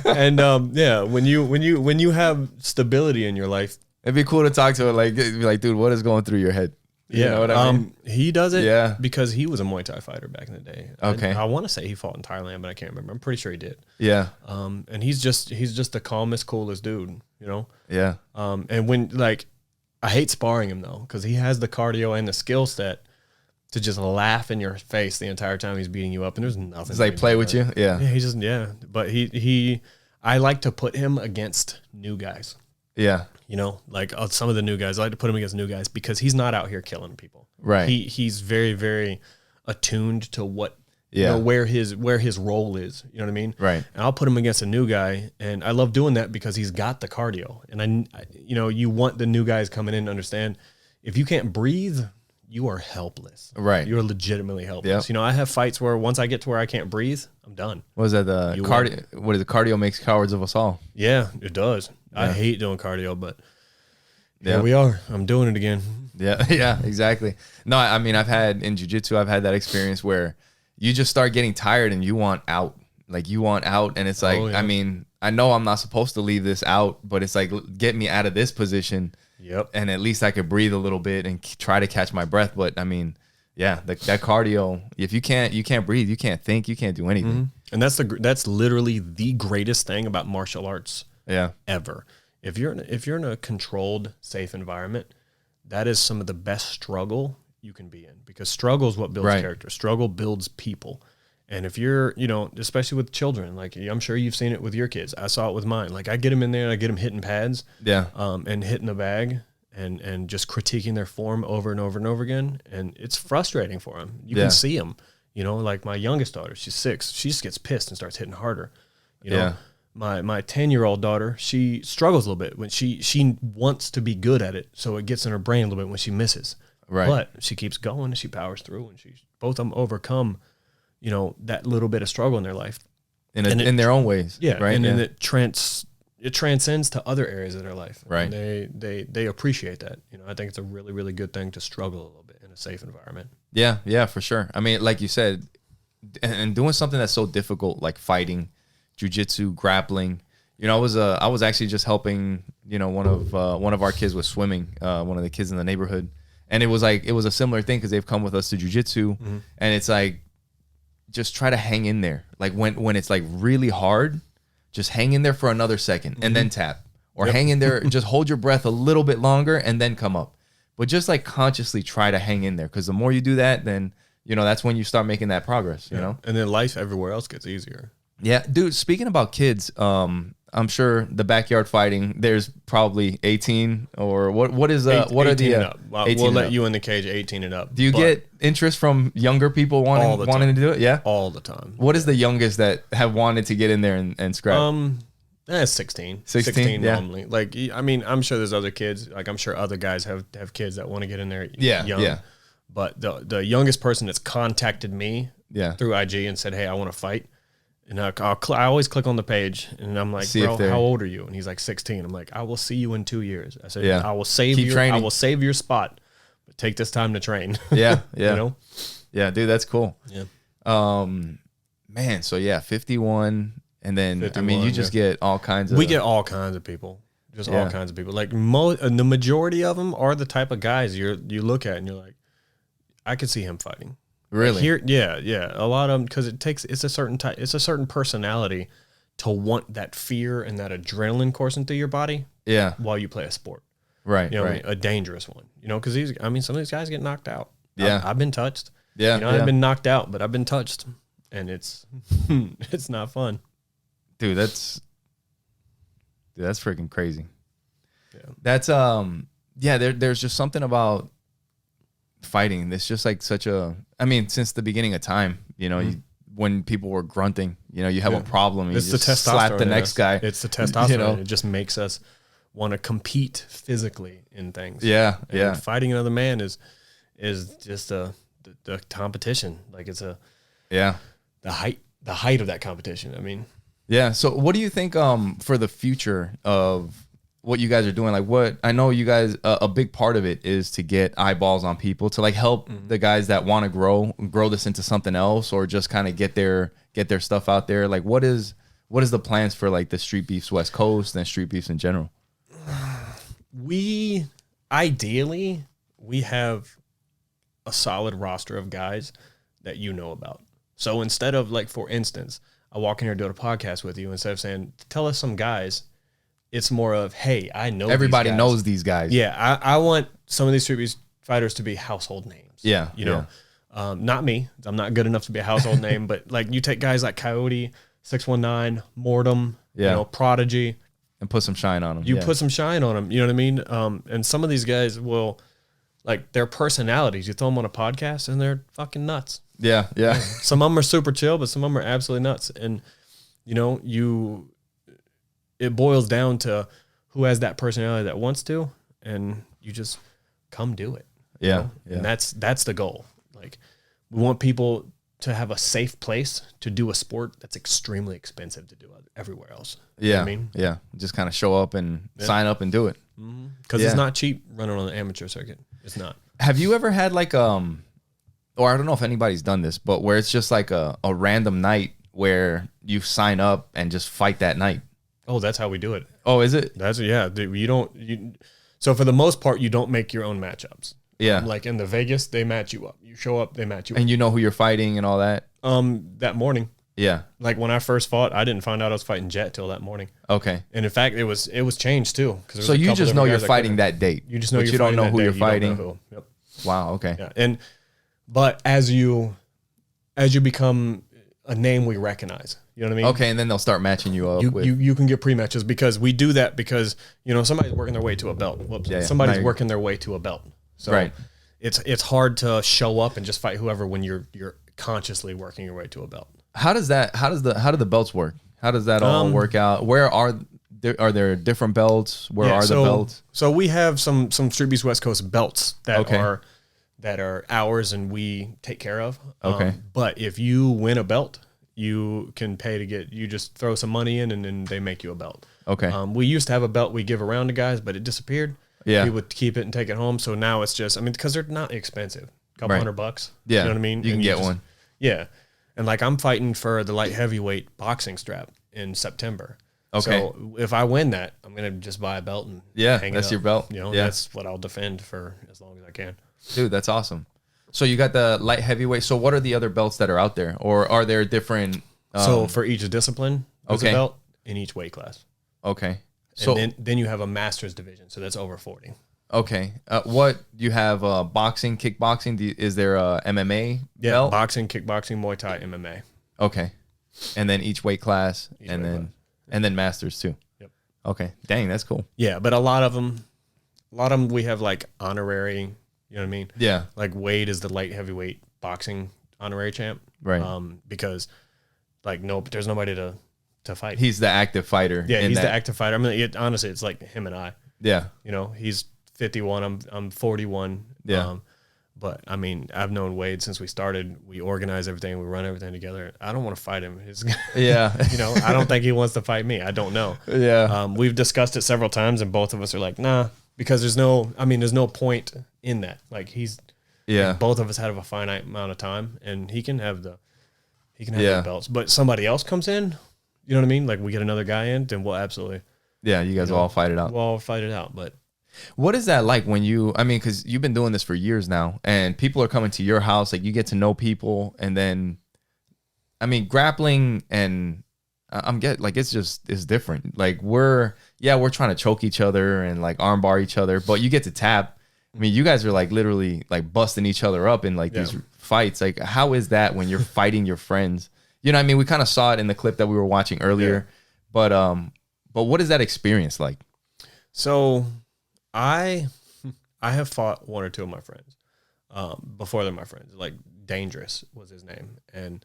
B: And yeah, when you have stability in your life,
A: it'd be cool to talk to it. Like, be like, dude, what is going through your head? You know what I mean?
B: He does it because he was a Muay Thai fighter back in the day.
A: Okay.
B: I want to say he fought in Thailand, but I can't remember. I'm pretty sure he did. Yeah. And he's just the calmest, coolest dude, you know? Yeah. And when like I hate sparring him though, because he has the cardio and the skill set to just laugh in your face the entire time he's beating you up, and there's nothing.
A: It's like play with you? Yeah.
B: Yeah, he just but I like to put him against new guys. Yeah. You know, like some of the new guys, I like to put him against new guys because he's not out here killing people. Right. He's very, very attuned to what, you know, where his role is. You know what I mean? Right. And I'll put him against a new guy, and I love doing that because he's got the cardio. And you know, you want the new guys coming in to understand if you can't breathe, you are helpless. Right. You're legitimately helpless. Yep. You know, I have fights where once I get to where I can't breathe, I'm done.
A: What is that? Cardio? What is the cardio makes cowards of us all?
B: Yeah, it does. Yeah. I hate doing cardio, but here we are. I'm doing it again.
A: Yeah, yeah, exactly. No, I mean, in jiu-jitsu, I've had that experience where you just start getting tired and you want out. Like you want out, and it's like, I mean, I know I'm not supposed to leave this out, but it's like, get me out of this position. Yep. And at least I could breathe a little bit and try to catch my breath. But I mean, yeah, that cardio, if you can't breathe, you can't think, you can't do anything.
B: And that's literally the greatest thing about martial arts. Ever. If you're in a controlled, safe environment, that is some of the best struggle you can be in, because struggle is what builds character. Struggle builds people. And if you're, you know, especially with children, like I'm sure you've seen it with your kids. I saw it with mine. Like I get them in there and I get them hitting pads, and hitting the bag and just critiquing their form over and over and over again. And it's frustrating for them. You can see them, you know, like my youngest daughter, she's 6. She just gets pissed and starts hitting harder. You know, my 10-year-old daughter, she struggles a little bit when she wants to be good at it. So it gets in her brain a little bit when she misses. Right. But she keeps going and she powers through, and both of them overcome, you know, that little bit of struggle in their life
A: in their own ways.
B: Yeah. Right. And then it transcends to other areas of their life. Right. And they appreciate that. You know, I think it's a really, really good thing to struggle a little bit in a safe environment.
A: Yeah. Yeah, for sure. I mean, like you said, and doing something that's so difficult, like fighting, jiu-jitsu, grappling, You know, I was actually just helping, you know, one of our kids with swimming, one of the kids in the neighborhood, and it was a similar thing because they've come with us to jujitsu, and it's like, just try to hang in there. Like when it's like really hard, just hang in there for another second and then tap, or hang in there, just hold your breath a little bit longer and then come up. But just like consciously try to hang in there, because the more you do that, then, you know, that's when you start making that progress, you know?
B: And then life everywhere else gets easier.
A: Yeah, dude, speaking about kids, I'm sure the backyard fighting, there's probably 18 or what is what are the
B: up. We'll let you in the cage 18 and up.
A: Do you get interest from younger people wanting to do it? Yeah,
B: all the time.
A: What is the youngest that have wanted to get in there and scrap?
B: 16 normally. Like, I mean, I'm sure there's other kids, like I'm sure other guys have kids that want to get in there young. But the youngest person that's contacted me through IG and said, hey, I want to fight. And I always click on the page, and I'm like, bro, how old are you? And he's like 16. I'm like, I will see you in 2 years. I said, I will save I will save your spot, but take this time to train.
A: Yeah.
B: You know?
A: Yeah, dude, that's cool.
B: Yeah.
A: Man, so 51, and then 51, I mean, you just get all kinds of.
B: We get all kinds of people, just all kinds of people. Like the majority of them are the type of guys you look at and you're like, I could see him fighting.
A: Really?
B: Here, yeah. A lot of them, because it's a certain personality to want that fear and that adrenaline coursing through your body.
A: Yeah.
B: While you play a sport.
A: Right.
B: You know,
A: right.
B: A dangerous one. You know, because some of these guys get knocked out.
A: Yeah.
B: I've been touched.
A: Yeah.
B: You know, I've been knocked out, but I've been touched, and it's not fun.
A: Dude, that's freaking crazy.
B: Yeah.
A: That's there's just something about fighting. It's just like I mean, since the beginning of time, you know, when people were grunting, you know, you have a problem, you just slap the next guy.
B: It's the testosterone.
A: You know?
B: It just makes us want to compete physically in things.
A: Yeah.
B: And fighting another man is just the competition. Like it's the height of that competition. I mean, yeah.
A: So what do you think for the future of what you guys are doing? Like, what I know you guys, a big part of it is to get eyeballs on people, to like help the guys that want to grow this into something else, or just kind of get their stuff out there. Like, what is the plans for like the Street Beefs West Coast and Street Beefs in general?
B: We ideally have a solid roster of guys that you know about. So instead of, like, for instance, I walk in here doing a podcast with you, instead of saying, tell us some guys, it's more of, hey, I know
A: everybody
B: these guys.
A: knows these guys.
B: Yeah, I want some of these Street Beef fighters to be household names.
A: Yeah,
B: you know, not me. I'm not good enough to be a household name, but like you take guys like Coyote, 619, Mortem, you know, Prodigy,
A: and put some shine on them.
B: You put some shine on them. You know what I mean? And some of these guys will, like, their personalities. You throw them on a podcast, and they're fucking nuts.
A: Yeah.
B: Some of them are super chill, but some of them are absolutely nuts. And you know, it boils down to who has that personality that wants to, and you just come do it.
A: Yeah.
B: And that's the goal. Like, we want people to have a safe place to do a sport that's extremely expensive to do everywhere else. You know what I mean?
A: Yeah. Just kind of show up and sign up and do it.
B: Because it's not cheap running on the amateur circuit. It's not.
A: Have you ever had like, or I don't know if anybody's done this, but where it's just like a random night where you sign up and just fight that night?
B: Oh, that's how we do it.
A: Oh, is it?
B: So for the most part, you don't make your own matchups.
A: Yeah.
B: Like in the Vegas, they match you up. You show up, they match you up.
A: And you know who you're fighting and all that?
B: That morning.
A: Yeah.
B: Like when I first fought, I didn't find out I was fighting Jet till that morning.
A: Okay.
B: And in fact, it was changed too.
A: So you just know you're fighting that date.
B: You just know
A: you don't know who you're fighting.
B: Yep.
A: Wow. Okay.
B: Yeah. But as you become a name we recognize, you know what I mean?
A: Okay. And then they'll start matching you up.
B: You can get pre-matches, because we do that because, you know, somebody's working their way to a belt. Somebody's working their way to a belt. So it's hard to show up and just fight whoever when you're consciously working your way to a belt. How
A: do the belts work? How does that all work out? Where are there different belts? Where are the belts?
B: So we have some Street Beefs West Coast belts that are ours and we take care of.
A: Okay.
B: But if you win a belt, you can pay to get. You just throw some money in and then they make you a belt.
A: Okay.
B: We used to have a belt we give around to guys, but it disappeared.
A: Yeah.
B: We would keep it and take it home. So now it's just, I mean, because they're not expensive. A couple $100.
A: Yeah.
B: You know what I mean?
A: You can get one.
B: Yeah. And like I'm fighting for the light heavyweight boxing strap in September.
A: Okay.
B: So if I win that, I'm gonna just buy a belt and hang
A: that's
B: it up.
A: your belt.
B: You know,
A: Yeah.
B: that's what I'll defend for as long as I can.
A: Dude, that's awesome. So you got the light heavyweight. So what are the other belts that are out there, or are there different?
B: So for each discipline, there's a belt in each weight class.
A: Okay. So
B: And then you have a master's division, so that's over 40.
A: okay, what you have? Boxing, kickboxing. Is there a MMA belt?
B: Boxing, kickboxing, Muay Thai, MMA.
A: Okay, and then each weight class, and then masters too.
B: Yep.
A: Okay, dang, that's cool.
B: Yeah, but a lot of them we have like honorary. You know what I mean?
A: Yeah.
B: Like Wade is the light heavyweight boxing honorary champ,
A: Right.
B: Because like there's nobody to fight.
A: He's the active fighter.
B: Yeah, he's the active fighter. I mean, honestly, it's like him and I.
A: Yeah.
B: You know, he's 51. I'm 41.
A: Yeah.
B: But I mean, I've known Wade since we started. We organize everything. We run everything together. I don't want to fight him.
A: Yeah.
B: You know, I don't think he wants to fight me. I don't know.
A: Yeah.
B: We've discussed it several times, and both of us are like, nah, because there's no point in that. Like both of us have a finite amount of time, and he can have the belts. But somebody else comes in, you know what I mean? Like we get another guy in, then we'll absolutely.
A: Yeah, you guys will all fight it out.
B: We'll all fight it out. But
A: what is that like when because you've been doing this for years now, and people are coming to your house, like you get to know people, and then, grappling and it's different. Like we're trying to choke each other and like armbar each other, but you get to tap. I mean, you guys are like literally like busting each other up in like these fights. Like, how is that when you're fighting your friends? You know what I mean? We kind of saw it in the clip that we were watching earlier, but what is that experience like?
B: So I have fought one or two of my friends before they're my friends. Like Dangerous was his name, and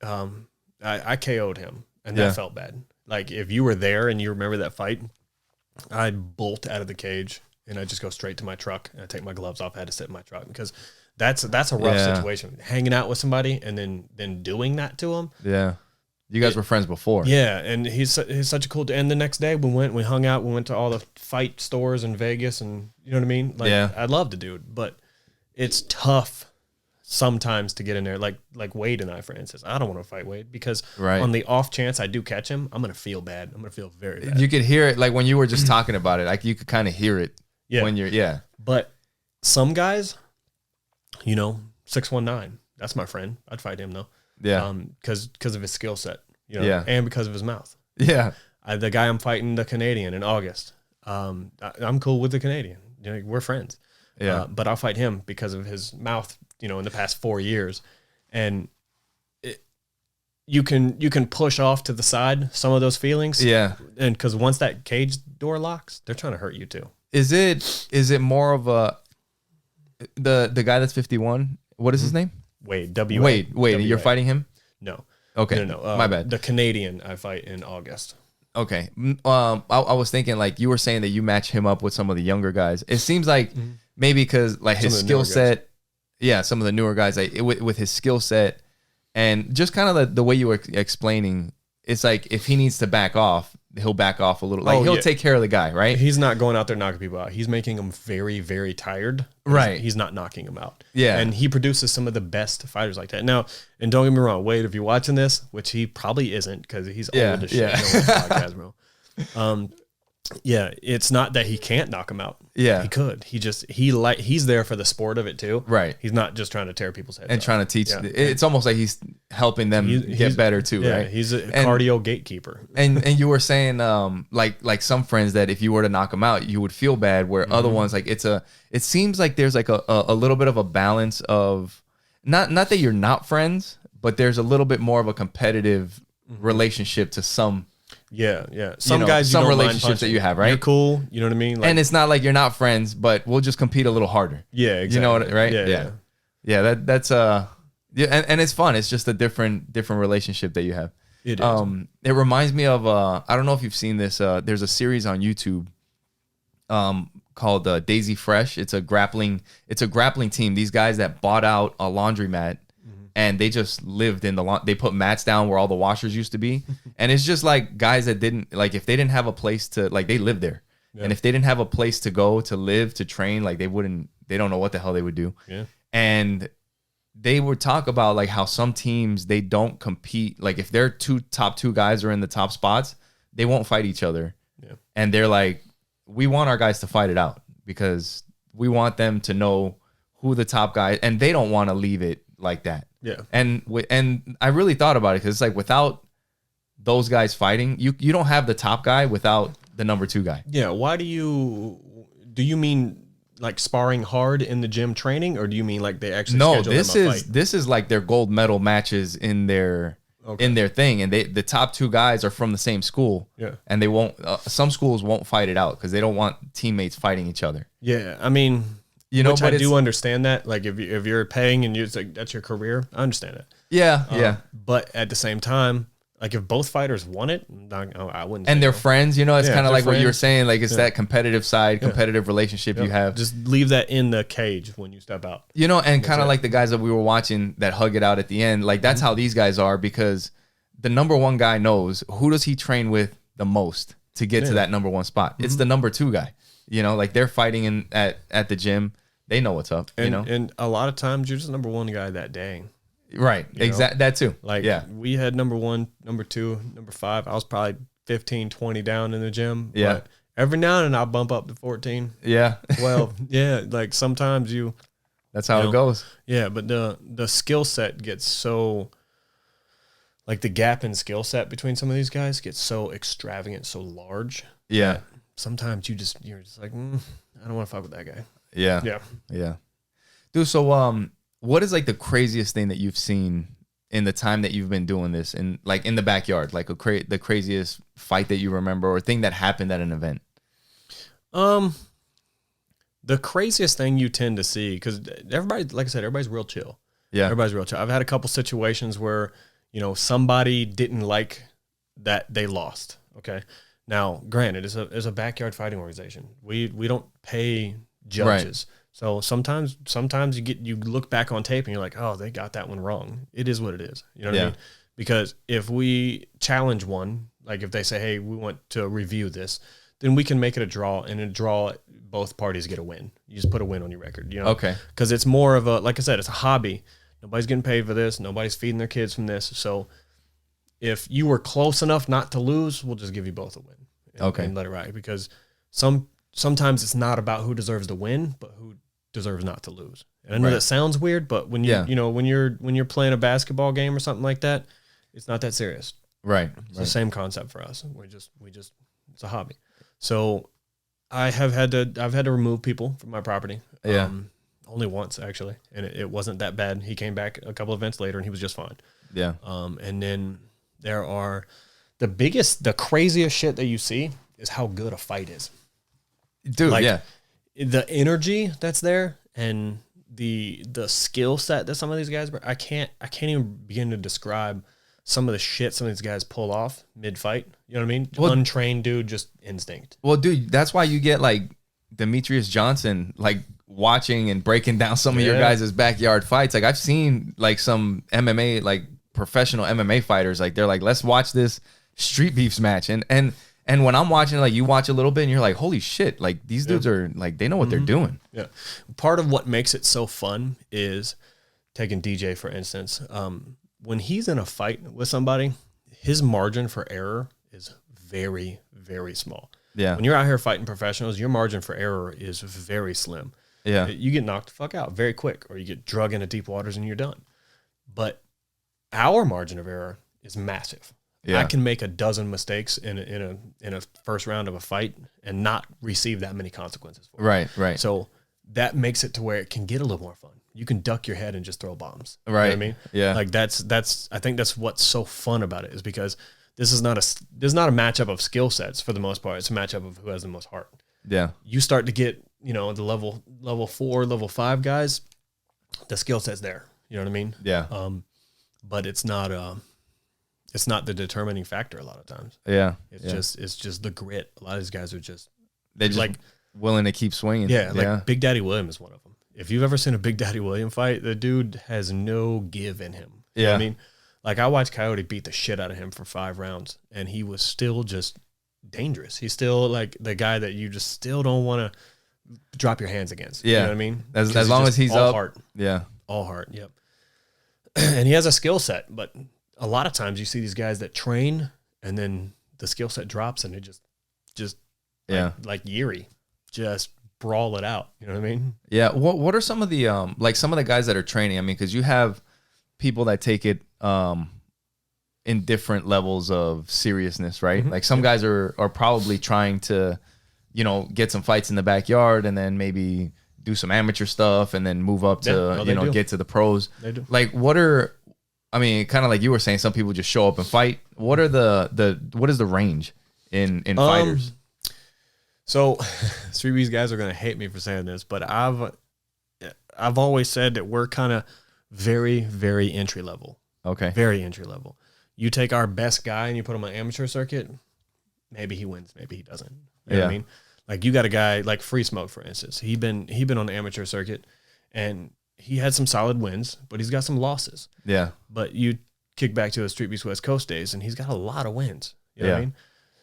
B: I KO'd him, and that felt bad. Like if you were there and you remember that fight, I'd bolt out of the cage and I just go straight to my truck and I take my gloves off. I had to sit in my truck because that's a rough situation. Hanging out with somebody and then doing that to them.
A: Yeah. You guys were friends before.
B: Yeah, and he's such a cool. And the next day we hung out. We went to all the fight stores in Vegas, and you know what I mean. Like, I'd love to do it, but it's tough sometimes to get in there. Like Wade and I, for instance, I don't want to fight Wade because on the off chance I do catch him, I'm gonna feel bad. I'm gonna feel very bad.
A: You could hear it, like when you were just talking about it. Like you could kind of hear it.
B: Yeah.
A: When you're
B: But some guys, 619. That's my friend. I'd fight him though.
A: Yeah.
B: Because of his skill set, and because of his mouth.
A: Yeah.
B: The guy I'm fighting, the Canadian, in August. I'm cool with the Canadian. We're friends.
A: Yeah.
B: But I'll fight him because of his mouth, in the past 4 years. And you can push off to the side some of those feelings.
A: Yeah.
B: And because once that cage door locks, they're trying to hurt you too.
A: Is it more of the guy that's 51? What is his name?
B: Wade.
A: Wade. You're fighting him?
B: No.
A: Okay.
B: No.
A: My bad.
B: The Canadian I fight in August.
A: Okay. I was thinking like you were saying that you match him up with some of the younger guys. It seems like maybe because like his skill set, some of the newer guys, like with his skill set and just kind of the way you were explaining, it's like if he needs to back off, he'll back off a little. Like he'll take care of the guy, right?
B: He's not going out there knocking people out. He's making them very, very tired.
A: Right.
B: He's not knocking them out.
A: Yeah.
B: And he produces some of the best fighters like that. Now, and don't get me wrong, Wade, if you're watching this, which he probably isn't because he's old as shit on this podcast, bro. It's not that he can't knock him out.
A: Yeah.
B: He could. He's there for the sport of it too.
A: Right.
B: He's not just trying to tear people's heads
A: and
B: off.
A: trying to teach. It's almost like he's helping them get better too, right?
B: He's a cardio gatekeeper.
A: And you were saying like some friends that if you were to knock them out, you would feel bad. Where other ones like it seems like there's like a little bit of a balance of not that you're not friends, but there's a little bit more of a competitive relationship to some.
B: Yeah. Some guys,
A: some relationships that you have, right?
B: You're cool. You know what I mean?
A: And it's not like you're not friends, but we'll just compete a little harder.
B: Yeah, exactly.
A: You know what, right?
B: Yeah.
A: That's and it's fun. It's just a different relationship that you have.
B: It is.
A: It reminds me of I don't know if you've seen this. There's a series on YouTube called Daisy Fresh. It's a grappling team. These guys that bought out a laundromat. And they just lived in they put mats down where all the washers used to be. And it's just like guys that didn't, like if they didn't have a place to, like they lived there. Yeah. And if they didn't have a place to go, to live, to train, like they don't know what the hell they would do.
B: Yeah.
A: And they would talk about like how some teams, they don't compete. Like if their top two guys are in the top spots, they won't fight each other.
B: Yeah.
A: And they're like, we want our guys to fight it out because we want them to know who the top guy, and they don't want to leave it like that.
B: Yeah.
A: And I really thought about it because it's like without those guys fighting, you don't have the top guy without the number 2 guy.
B: Yeah. Why do you mean like sparring hard in the gym training, or do you mean like they actually schedule them a fight?
A: This is like their gold medal matches in their thing, and the top 2 guys are from the same school.
B: Yeah.
A: And they won't some schools won't fight it out because they don't want teammates fighting each other.
B: Yeah. I mean, which I do understand that. Like if you're paying and it's like that's your career, I understand it.
A: Yeah.
B: But at the same time, like if both fighters want it, I wouldn't.
A: And they're friends, it's kind of like what you were saying. Like it's
B: Yeah.
A: that competitive side, competitive relationship you have.
B: Just leave that in the cage when you step out.
A: And kind of like the guys that we were watching that hug it out at the end. Like that's how these guys are, because the number 1 guy knows who does he train with the most to get to that number 1 spot. It's the number 2 guy. Like they're fighting at the gym. They know what's up.
B: And a lot of times you're just the number 1 guy that day.
A: Right. Exactly. That too.
B: Like we had number 1, number 2, number 5. I was probably 15, 20 down in the gym.
A: Yeah.
B: But every now and then I'll bump up to 14.
A: Yeah.
B: 12. Yeah. Like sometimes
A: that's how it goes.
B: Yeah. But the skill set gets so, like the gap in skill set between some of these guys gets so extravagant, so large.
A: Yeah.
B: Sometimes you're just like, I don't want to fuck with that guy.
A: Yeah.
B: Yeah.
A: Yeah. Dude, so what is like the craziest thing that you've seen in the time that you've been doing this, and like in the backyard, like the craziest fight that you remember or thing that happened at an event?
B: The craziest thing you tend to see, because everybody, like I said, everybody's real chill.
A: Yeah.
B: Everybody's real chill. I've had a couple situations where, somebody didn't like that they lost. Okay. Now, granted, it's a backyard fighting organization. We don't pay judges. Right. So sometimes you look back on tape and you're like, oh, they got that one wrong. It is what it is. You know what I mean? Because if we challenge one, like if they say, hey, we want to review this, then we can make it a draw, and in a draw, both parties get a win. You just put a win on your record,
A: Okay.
B: Because it's more of a, like I said, it's a hobby. Nobody's getting paid for this. Nobody's feeding their kids from this. So if you were close enough not to lose, we'll just give you both a win. And let it ride. Because sometimes it's not about who deserves to win, but who deserves not to lose. And I know that sounds weird, but when when you're playing a basketball game or something like that, it's not that serious.
A: Right.
B: It's the same concept for us. We just it's a hobby. So I've had to remove people from my property.
A: Yeah.
B: Only once actually, and it wasn't that bad. He came back a couple events later and he was just fine.
A: Yeah.
B: And then there are the craziest shit that you see is how good a fight is.
A: Dude,
B: the energy that's there and the skill set that some of these guys, I can't even begin to describe some of the shit some of these guys pull off mid-fight. You know what I mean? Well, untrained dude, just instinct.
A: Well, dude, that's why you get like Demetrius Johnson, like watching and breaking down some of your guys' backyard fights. Like I've seen like some MMA, like professional MMA fighters, like they're like, let's watch this Street Beefs match. And when I'm watching, like you watch a little bit and you're like, holy shit, like these dudes are like, they know what they're doing.
B: Yeah. Part of what makes it so fun is taking DJ, for instance. When he's in a fight with somebody, his margin for error is very, very small.
A: Yeah.
B: When you're out here fighting professionals, your margin for error is very slim.
A: Yeah.
B: You get knocked the fuck out very quick, or you get drug into deep waters and you're done. But our margin of error is massive. Yeah. I can make a dozen mistakes in a first round of a fight and not receive that many consequences for it.
A: Right.
B: So that makes it to where it can get a little more fun. You can duck your head and just throw bombs.
A: Right.
B: You know what I mean?
A: Yeah.
B: Like that's I think that's what's so fun about it, is because this is not a matchup of skill sets for the most part. It's a matchup of who has the most heart.
A: Yeah.
B: You start to get, the level 4, level 5 guys, the skill set's there. You know what I mean?
A: Yeah.
B: But it's not the determining factor a lot of times.
A: Yeah.
B: It's just the grit. A lot of these guys are just
A: like willing to keep swinging.
B: Yeah. Like Big Daddy William is one of them. If you've ever seen a Big Daddy William fight, the dude has no give in him. You know what I mean? Like I watched Coyote beat the shit out of him for 5 rounds and he was still just dangerous. He's still like the guy that you just still don't want to drop your hands against.
A: Yeah.
B: You know what I mean?
A: As long as he's
B: all
A: up.
B: Heart.
A: Yeah.
B: All heart. Yep. And he has a skill set, but a lot of times you see these guys that train and then the skill set drops and it just
A: Yeah.
B: like Yuri, just brawl it out. You know what I mean?
A: Yeah. What are some of the like some of the guys that are training? I mean, because you have people that take it in different levels of seriousness, right?
B: Mm-hmm.
A: Like some guys are probably trying to, you know, get some fights in the backyard and then maybe do some amateur stuff and then move up to, you know, get to the pros.
B: They do.
A: Like I mean, kind of like you were saying, some people just show up and fight. What are what is the range in fighters?
B: So Street Beefs guys are going to hate me for saying this, but I've always said that we're kind of very, very entry level.
A: Okay.
B: Very entry level. You take our best guy and you put him on amateur circuit, maybe he wins, maybe he doesn't. You know what I mean? Like you got a guy like Free Smoke, for instance. He been on the amateur circuit and he had some solid wins, but he's got some losses.
A: Yeah.
B: But you kick back to the Street Beefs West Coast days and he's got a lot of wins. You know what I mean?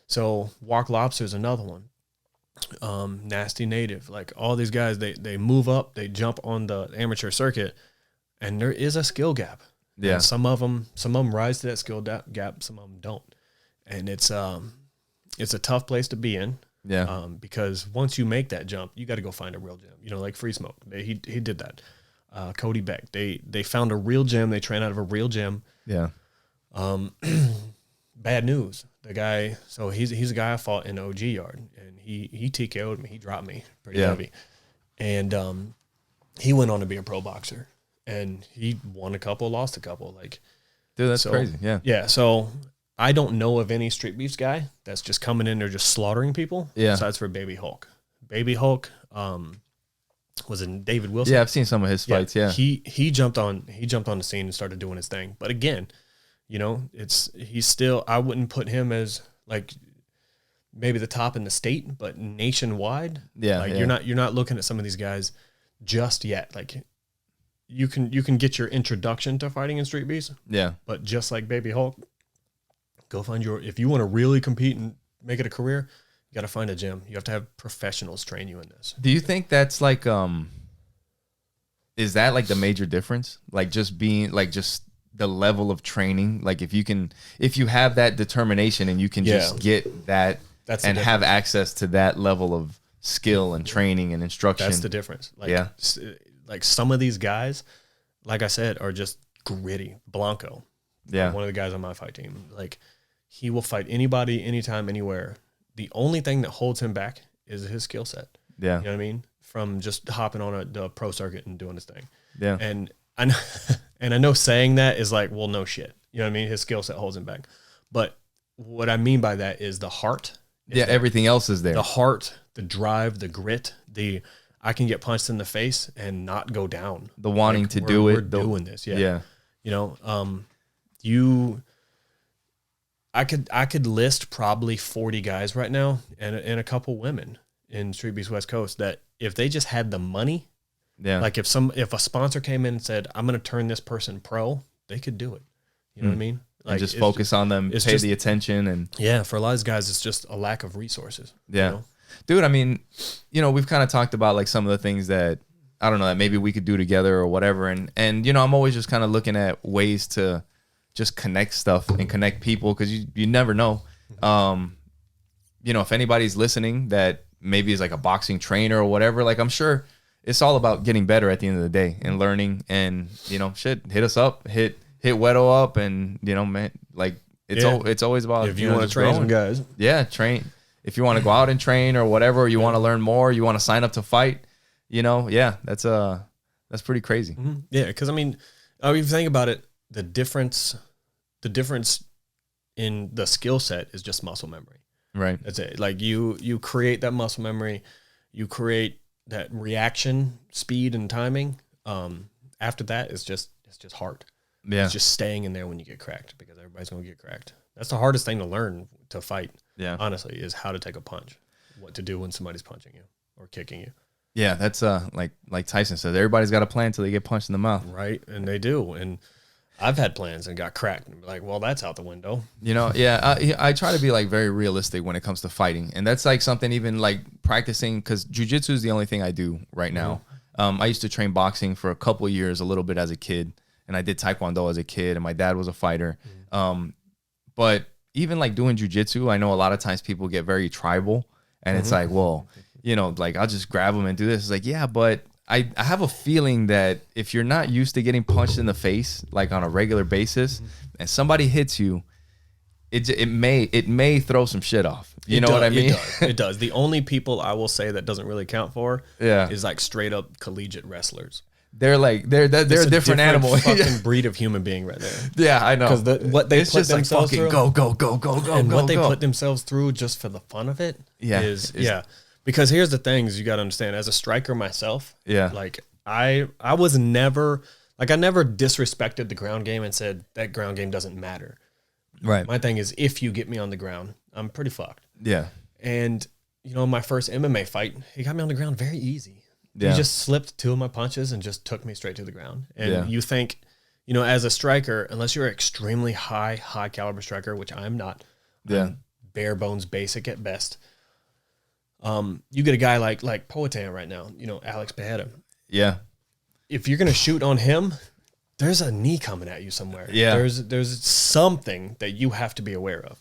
B: So Walk Lobster is another one. Nasty Native, like all these guys, they move up, they jump on the amateur circuit, and there is a skill gap.
A: Yeah.
B: And some of them rise to that skill gap, some of them don't, and it's a tough place to be in.
A: Yeah.
B: Because once you make that jump, you got to go find a real gym. You know, like Free Smoke, he did that. Cody Beck, they found a real gym. They train out of a real gym.
A: Yeah.
B: Bad news. The guy, so he's a guy I fought in OG yard, and he TKO'd me. He dropped me pretty heavy, and he went on to be a pro boxer, and he won a couple, lost a couple. Like,
A: dude, that's crazy. Yeah,
B: yeah. So I don't know of any Street Beefs guy that's just coming in there just slaughtering people.
A: Yeah.
B: Besides for Baby Hulk. Baby Hulk was in David Wilson.
A: Yeah, I've seen some of his fights. Yeah.
B: He jumped on the scene and started doing his thing. But again, you know, he's still, I wouldn't put him as like maybe the top in the state, but nationwide.
A: Yeah.
B: Like you're not looking at some of these guys just yet. Like you can get your introduction to fighting in Street Beefs.
A: Yeah.
B: But just like Baby Hulk, go find if you want to really compete and make it a career, you got to find a gym. You have to have professionals train you in this.
A: Do you think that's like, is that like the major difference? Like just being like just the level of training. Like if you have that determination and you can just get that and have access to that level of skill and training and instruction.
B: That's the difference. Like, like some of these guys, like I said, are just gritty. Blanco.
A: Yeah.
B: One of the guys on my fight team. Like he will fight anybody, anytime, anywhere. The only thing that holds him back is his skill set.
A: Yeah.
B: You know what I mean? From just hopping on the pro circuit and doing his thing.
A: Yeah.
B: And I know saying that is like, well, no shit. You know what I mean? His skill set holds him back. But what I mean by that is the heart.
A: Yeah, everything else is there.
B: The heart, the drive, the grit, I can get punched in the face and not go down.
A: The wanting to do it.
B: We're doing this. Yeah.
A: Yeah.
B: You know, I could list probably 40 guys right now and a couple women in Street Beefs West Coast that if they just had the money, like if a sponsor came in and said, I'm going to turn this person pro, they could do it. You know what I mean?
A: Like and just focus on them, pay the attention. And
B: for a lot of these guys, it's just a lack of resources.
A: Yeah.
B: You know?
A: Dude, I mean, you know, we've kind of talked about like some of the things that, I don't know, that maybe we could do together or whatever. And you know, I'm always just kind of looking at ways to just connect stuff and connect people because you never know. You know, if anybody's listening that maybe is like a boxing trainer or whatever, like I'm sure it's all about getting better at the end of the day and learning and, you know, shit, hit us up, hit Wero up and, you know, man, like it's always about,
B: if you want to train some guys.
A: Yeah, train. If you want to go out and train or whatever, or you want to learn more, you want to sign up to fight, you know, that's pretty crazy.
B: Mm-hmm. Yeah, because I mean, if you think about it, the difference in the skill set is just muscle memory.
A: Right.
B: That's it. Like you create that muscle memory, you create that reaction, speed and timing. After that, it's just heart.
A: Yeah.
B: It's just staying in there when you get cracked because everybody's going to get cracked. That's the hardest thing to learn to fight.
A: Yeah.
B: Honestly, is how to take a punch, what to do when somebody's punching you or kicking you.
A: Yeah. That's like Tyson says, everybody's got a plan until they get punched in the mouth.
B: Right. And they do. And I've had plans and got cracked and be like, well, that's out the window.
A: You know, I try to be like very realistic when it comes to fighting. And that's like something even like practicing because jiu-jitsu is the only thing I do right now. I used to train boxing for a couple of years, a little bit as a kid. And I did Taekwondo as a kid and my dad was a fighter. But even like doing jujitsu, I know a lot of times people get very tribal, and it's like, well, you know, like I'll just grab them and do this. It's like, yeah, but I have a feeling that if you're not used to getting punched in the face like on a regular basis, and somebody hits you, it may throw some shit off. You know what I mean?
B: It does. The only people I will say that doesn't really count for is like straight up collegiate wrestlers. They're like they're a different animal, fucking breed of human being right there.
A: Yeah, I know.
B: Because what they put themselves through,
A: and
B: what they put themselves through just for the fun of it, is. Because here's the things you got to understand. As a striker myself, like I was never like I never disrespected the ground game and said that ground game doesn't matter.
A: Right.
B: My thing is, if you get me on the ground, I'm pretty fucked.
A: Yeah.
B: And you know, my first MMA fight, he got me on the ground very easy.
A: Yeah.
B: He just slipped 2 of my punches and just took me straight to the ground. And you think, you know, as a striker, unless you're an extremely high caliber striker, which I'm not, I'm bare bones basic at best. You get a guy like Poatan right now, you know, Alex Pereira.
A: Yeah.
B: If you're gonna shoot on him, there's a knee coming at you somewhere.
A: Yeah.
B: There's something that you have to be aware of.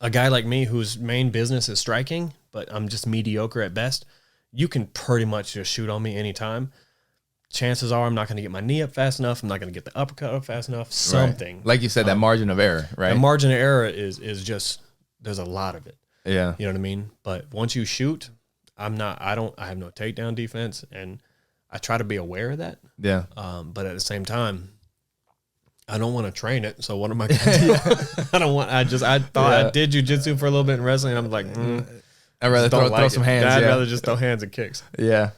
B: A guy like me whose main business is striking, but I'm just mediocre at best, you can pretty much just shoot on me anytime. Chances are I'm not going to get my knee up fast enough. I'm not going to get the uppercut up fast enough. Something.
A: Right. Like you said, that margin of error, right?
B: The margin of error is just, there's a lot of it.
A: Yeah.
B: You know what I mean? But once you shoot, I have no takedown defense, and I try to be aware of that.
A: Yeah.
B: But at the same time, I don't want to train it. So what am I going to do? I thought I did jujitsu for a little bit in wrestling. And I'm like,
A: I'd rather throw some hands.
B: I'd rather just throw hands and kicks.
A: Yeah.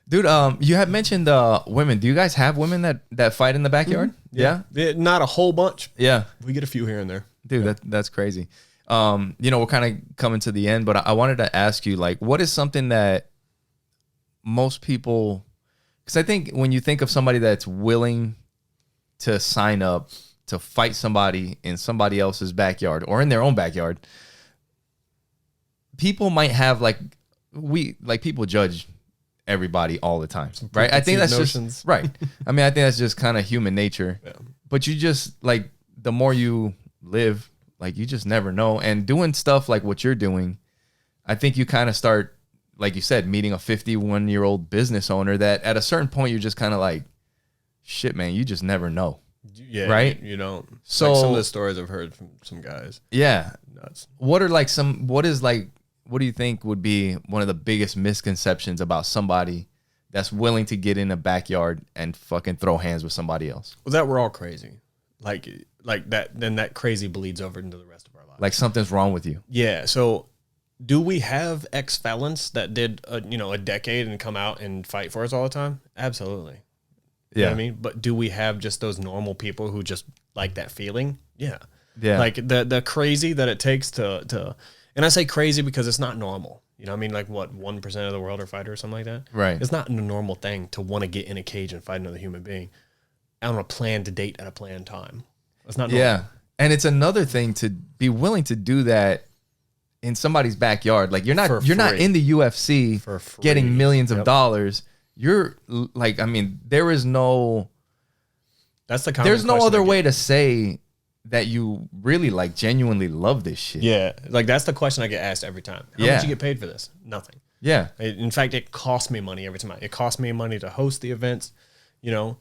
A: Dude, you had mentioned women. Do you guys have women that fight in the backyard? Mm-hmm.
B: Yeah. Not a whole bunch.
A: Yeah.
B: We get a few here and there.
A: Dude, that's crazy. You know, we're kind of coming to the end, but I wanted to ask you, like, what is something that most people, because I think when you think of somebody that's willing to sign up to fight somebody in somebody else's backyard or in their own backyard, people might have people judge everybody all the time, right? I think that's just right. I mean, I think that's just kind of human nature. Yeah. But you just, like, the more you live, like, you just never know. And doing stuff like what you're doing, I think you kind of start, like you said, meeting a 51-year-old business owner that at a certain point you're just kind of like, shit, man, you just never know.
B: Yeah,
A: right.
B: You don't. So like some of the stories I've heard from some guys.
A: Yeah.
B: Nuts.
A: What do you think would be one of the biggest misconceptions about somebody that's willing to get in a backyard and fucking throw hands with somebody else?
B: Well, that we're all crazy. Like that, then that crazy bleeds over into the rest of our lives.
A: Like something's wrong with you.
B: Yeah. So do we have ex-felons that did a decade and come out and fight for us all the time? Absolutely. You know what I mean? But do we have just those normal people who just like that feeling? Yeah.
A: Yeah.
B: Like the crazy that it takes to and I say crazy because it's not normal. You know what I mean? Like, what, 1% of the world are fighters or something like that?
A: Right.
B: It's not a normal thing to want to get in a cage and fight another human being on a planned date at a planned time. It's not normal.
A: Yeah. And it's another thing to be willing to do that in somebody's backyard. Like, you're not in the UFC
B: for free,
A: getting millions of dollars. You're like, I mean, there's no other way to say that you really, like, genuinely love this shit.
B: Yeah. Like, that's the question I get asked every time. How much you get paid for this? Nothing.
A: Yeah.
B: In fact, it costs me money every time. It costs me money to host the events, and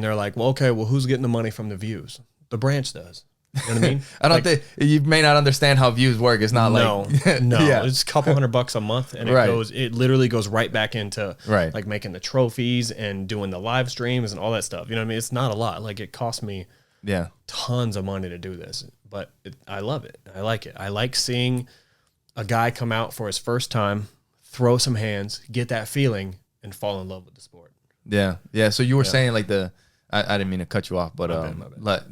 B: they're like, well, okay, well, who's getting the money from the views? The branch does. You know what I mean?
A: I don't think you may not understand how views work. It's not
B: no, it's a couple $100 a month, and it literally goes right back into like making the trophies and doing the live streams and all that stuff. You know what I mean? It's not a lot. Like, it cost me tons of money to do this, but I love it. I like it. I like seeing a guy come out for his first time, throw some hands, get that feeling, and fall in love with the sport.
A: Yeah. Yeah. So you were saying, like, I didn't mean to cut you off, but my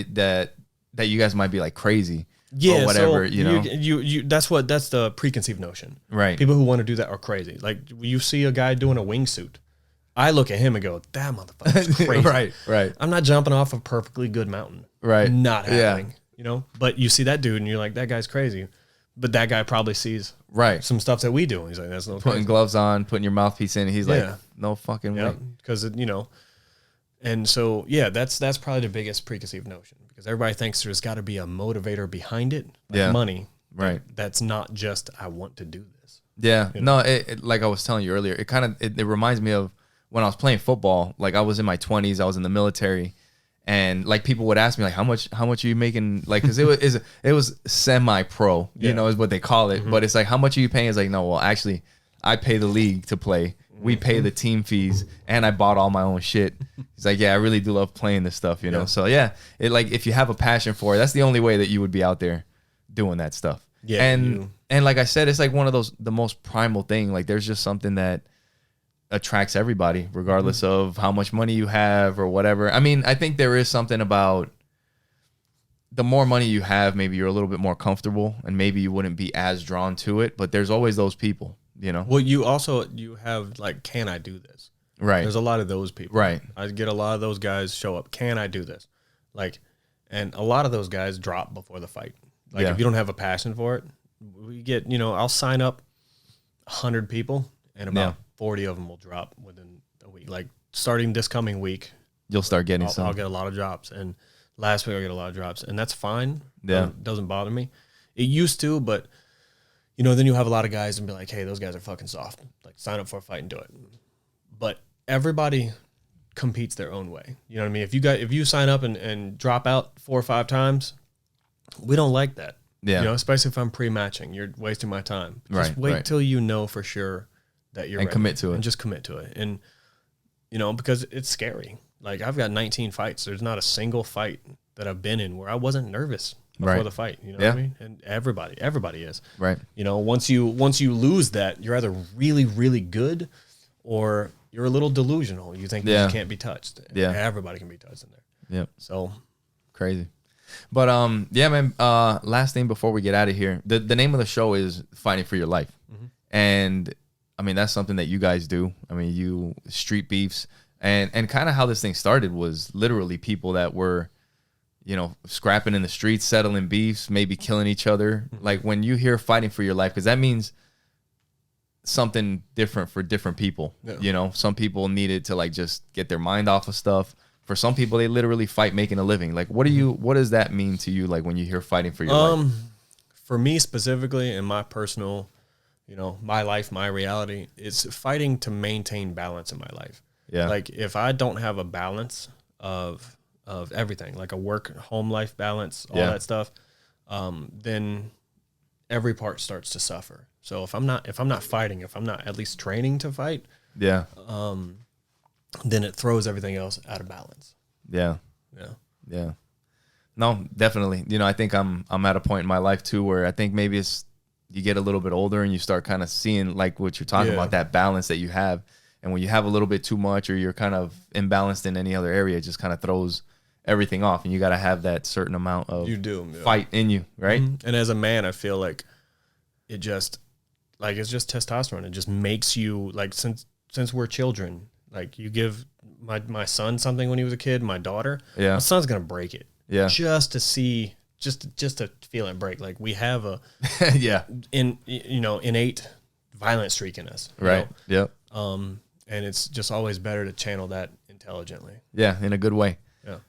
A: bad. That you guys might be, like, crazy, or whatever.
B: So you that's the preconceived notion,
A: right?
B: People who want to do that are crazy. Like, you see a guy doing a wingsuit, I look at him and go, that motherfucker's crazy.
A: Right.
B: I'm not jumping off a perfectly good mountain,
A: right?
B: Not happening. But you see that dude and you're like, that guy's crazy. But that guy probably sees some stuff that we do. And he's like, that's no
A: putting gloves on, putting your mouthpiece in. And he's like, no fucking way.
B: Because and so that's probably the biggest preconceived notion, because because everybody thinks there's got to be a motivator behind it, like money.
A: Right.
B: That's not just I want to do this.
A: Yeah. You know? No, like I was telling you earlier, it reminds me of when I was playing football. Like I was in my 20s, I was in the military, and like people would ask me like how much are you making, like, because it was semi-pro, you know, is what they call it. But it's like, how much are you paying? It's like, no, well, actually I pay the league to play. We pay the team fees, and I bought all my own shit. He's like, yeah, I really do love playing this stuff, you know? So yeah, it, like, if you have a passion for it, that's the only way that you would be out there doing that stuff. Yeah. And like I said, it's like one of those, the most primal thing. Like there's just something that attracts everybody, regardless of how much money you have or whatever. I mean, I think there is something about the more money you have, maybe you're a little bit more comfortable, and maybe you wouldn't be as drawn to it, but there's always those people. You know,
B: well, you have like, can I do this?
A: Right.
B: There's a lot of those people.
A: Right.
B: I get a lot of those guys show up. Can I do this? Like, and a lot of those guys drop before the fight. Like if you don't have a passion for it, we get, I'll sign up 100 people and about 40 of them will drop within a week. Like starting this coming week,
A: you'll start getting
B: I'll get a lot of drops, and last week I'll get a lot of drops, and that's fine.
A: Yeah.
B: Doesn't bother me. It used to, but then you have a lot of guys and be like, hey, those guys are fucking soft. Like, sign up for a fight and do it. But everybody competes their own way. You know what I mean? If you sign up and drop out 4 or 5 times, we don't like that.
A: Yeah.
B: Especially if I'm pre-matching. You're wasting my time. Just
A: right.
B: wait till you know for sure that you're
A: ready. Commit to it.
B: And just commit to it. And, because it's scary. Like, I've got 19 fights. There's not a single fight that I've been in where I wasn't nervous before the fight, what I mean? And everybody is. Right. Once you lose that, you're either really, really good or you're a little delusional. You think you can't be touched. Yeah. Everybody can be touched in there.
A: Yep.
B: So
A: crazy. But yeah, man, last thing before we get out of here. The name of the show is Fighting for Your Life. And I mean, that's something that you guys do. I mean, you street beefs, and kind of how this thing started was literally people that were, scrapping in the streets, settling beefs, maybe killing each other. Like when you hear Fighting for Your Life, because that means something different for different people. Yeah. Some people needed to like just get their mind off of stuff. For some people, they literally fight making a living. Like, what does that mean to you? Like when you hear Fighting for Your Life?
B: For me specifically, in my personal, my life, my reality, it's fighting to maintain balance in my life. Yeah. Like if I don't have a balance of everything, like a work home life balance, all that stuff, then every part starts to suffer. So if I'm not fighting, if I'm not at least training to fight, then it throws everything else out of balance. Yeah.
A: No, definitely. I think I'm at a point in my life too where I think maybe it's you get a little bit older and you start kind of seeing like what you're talking about, that balance that you have. And when you have a little bit too much or you're kind of imbalanced in any other area, it just kind of throws everything off. And you got to have that certain amount of fight in you, right?
B: Mm-hmm. And as a man, I feel like it's just testosterone. It just makes you, like, since we're children, like you give my son something when he was a kid, my daughter, my son's going to break it. Yeah. Just to see, just to feel it break. Like we have a innate violent streak in us.
A: Right. Yep.
B: And it's just always better to channel that intelligently.
A: Yeah, in a good way.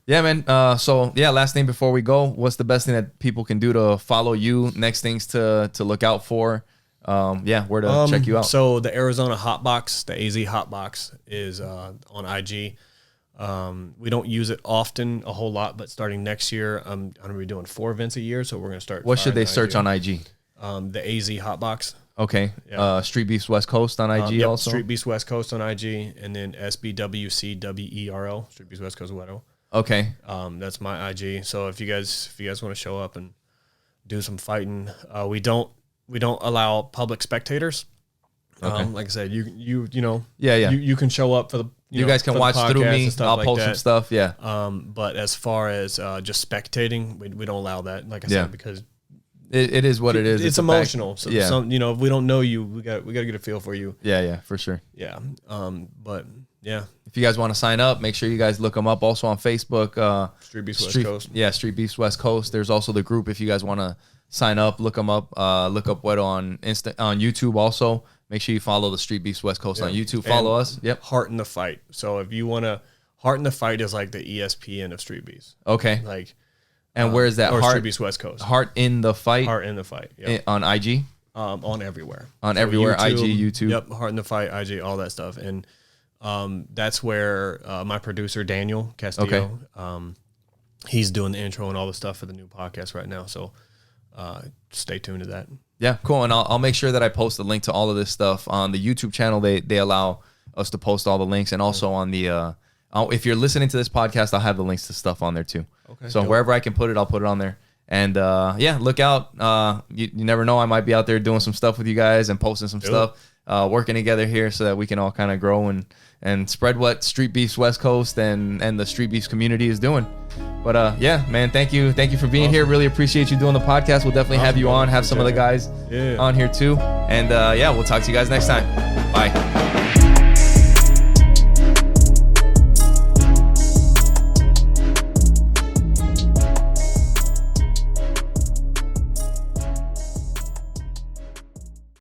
A: Yeah, man. So last thing before we go, what's the best thing that people can do to follow you? Next things to look out for? Where to check you out?
B: So the Arizona Hotbox, the AZ Hotbox is on IG. We don't use it often, a whole lot, but starting next year, I'm going to be doing 4 events a year. So we're going to start.
A: What should they search on IG?
B: The AZ Hotbox.
A: Okay. Yeah. Street Beefs West Coast on IG also?
B: Street Beefs West Coast on IG, and then SBWCWERO, Street Beefs West Coast Wero.
A: Okay.
B: That's my IG. So if you guys want to show up and do some fighting, we don't allow public spectators. Okay. Like I said, you can show up for the
A: you guys can watch through me. I'll post some stuff. Yeah.
B: But as far as just spectating, we don't allow that. Like I said, because
A: it is what it is.
B: It's emotional. So if we don't know you, we got to get a feel for you.
A: Yeah, for sure.
B: Yeah. But yeah.
A: If you guys want to sign up, make sure you guys look them up. Also on Facebook,
B: Street Beefs West Coast.
A: Yeah, Street Beefs West Coast. There's also the group if you guys want to sign up. Look them up. Look up Wero on YouTube. Also, make sure you follow the Street Beefs West Coast on YouTube. Follow us. Yep.
B: Heart in the Fight. So if you want to, Heart in the Fight is like the ESPN of Street Beefs.
A: Okay.
B: Like,
A: And where is that?
B: Or
A: Heart,
B: Street Beefs West Coast.
A: Heart in the Fight.
B: Heart in the Fight. Yep.
A: On IG.
B: On everywhere.
A: On everywhere. IG, YouTube.
B: Yep. Heart in the Fight, IG, all that stuff. And that's where my producer Daniel Castillo. He's doing the intro and all the stuff for the new podcast right now. So stay tuned to that.
A: Yeah, cool. And I'll make sure that I post a link to all of this stuff on the YouTube channel. They allow us to post all the links, and also on the if you're listening to this podcast, I'll have the links to stuff on there too. Okay. So wherever I can put it, I'll put it on there. And yeah, look out. You never know, I might be out there doing some stuff with you guys and posting some stuff, working together here so that we can all kind of grow and spread what Street Beefs West Coast and the Street Beefs community is doing. But yeah, man, thank you for being here. Really appreciate you doing the podcast. We'll definitely have you on, have some of the guys on here too. And yeah, we'll talk to you guys next time. Bye.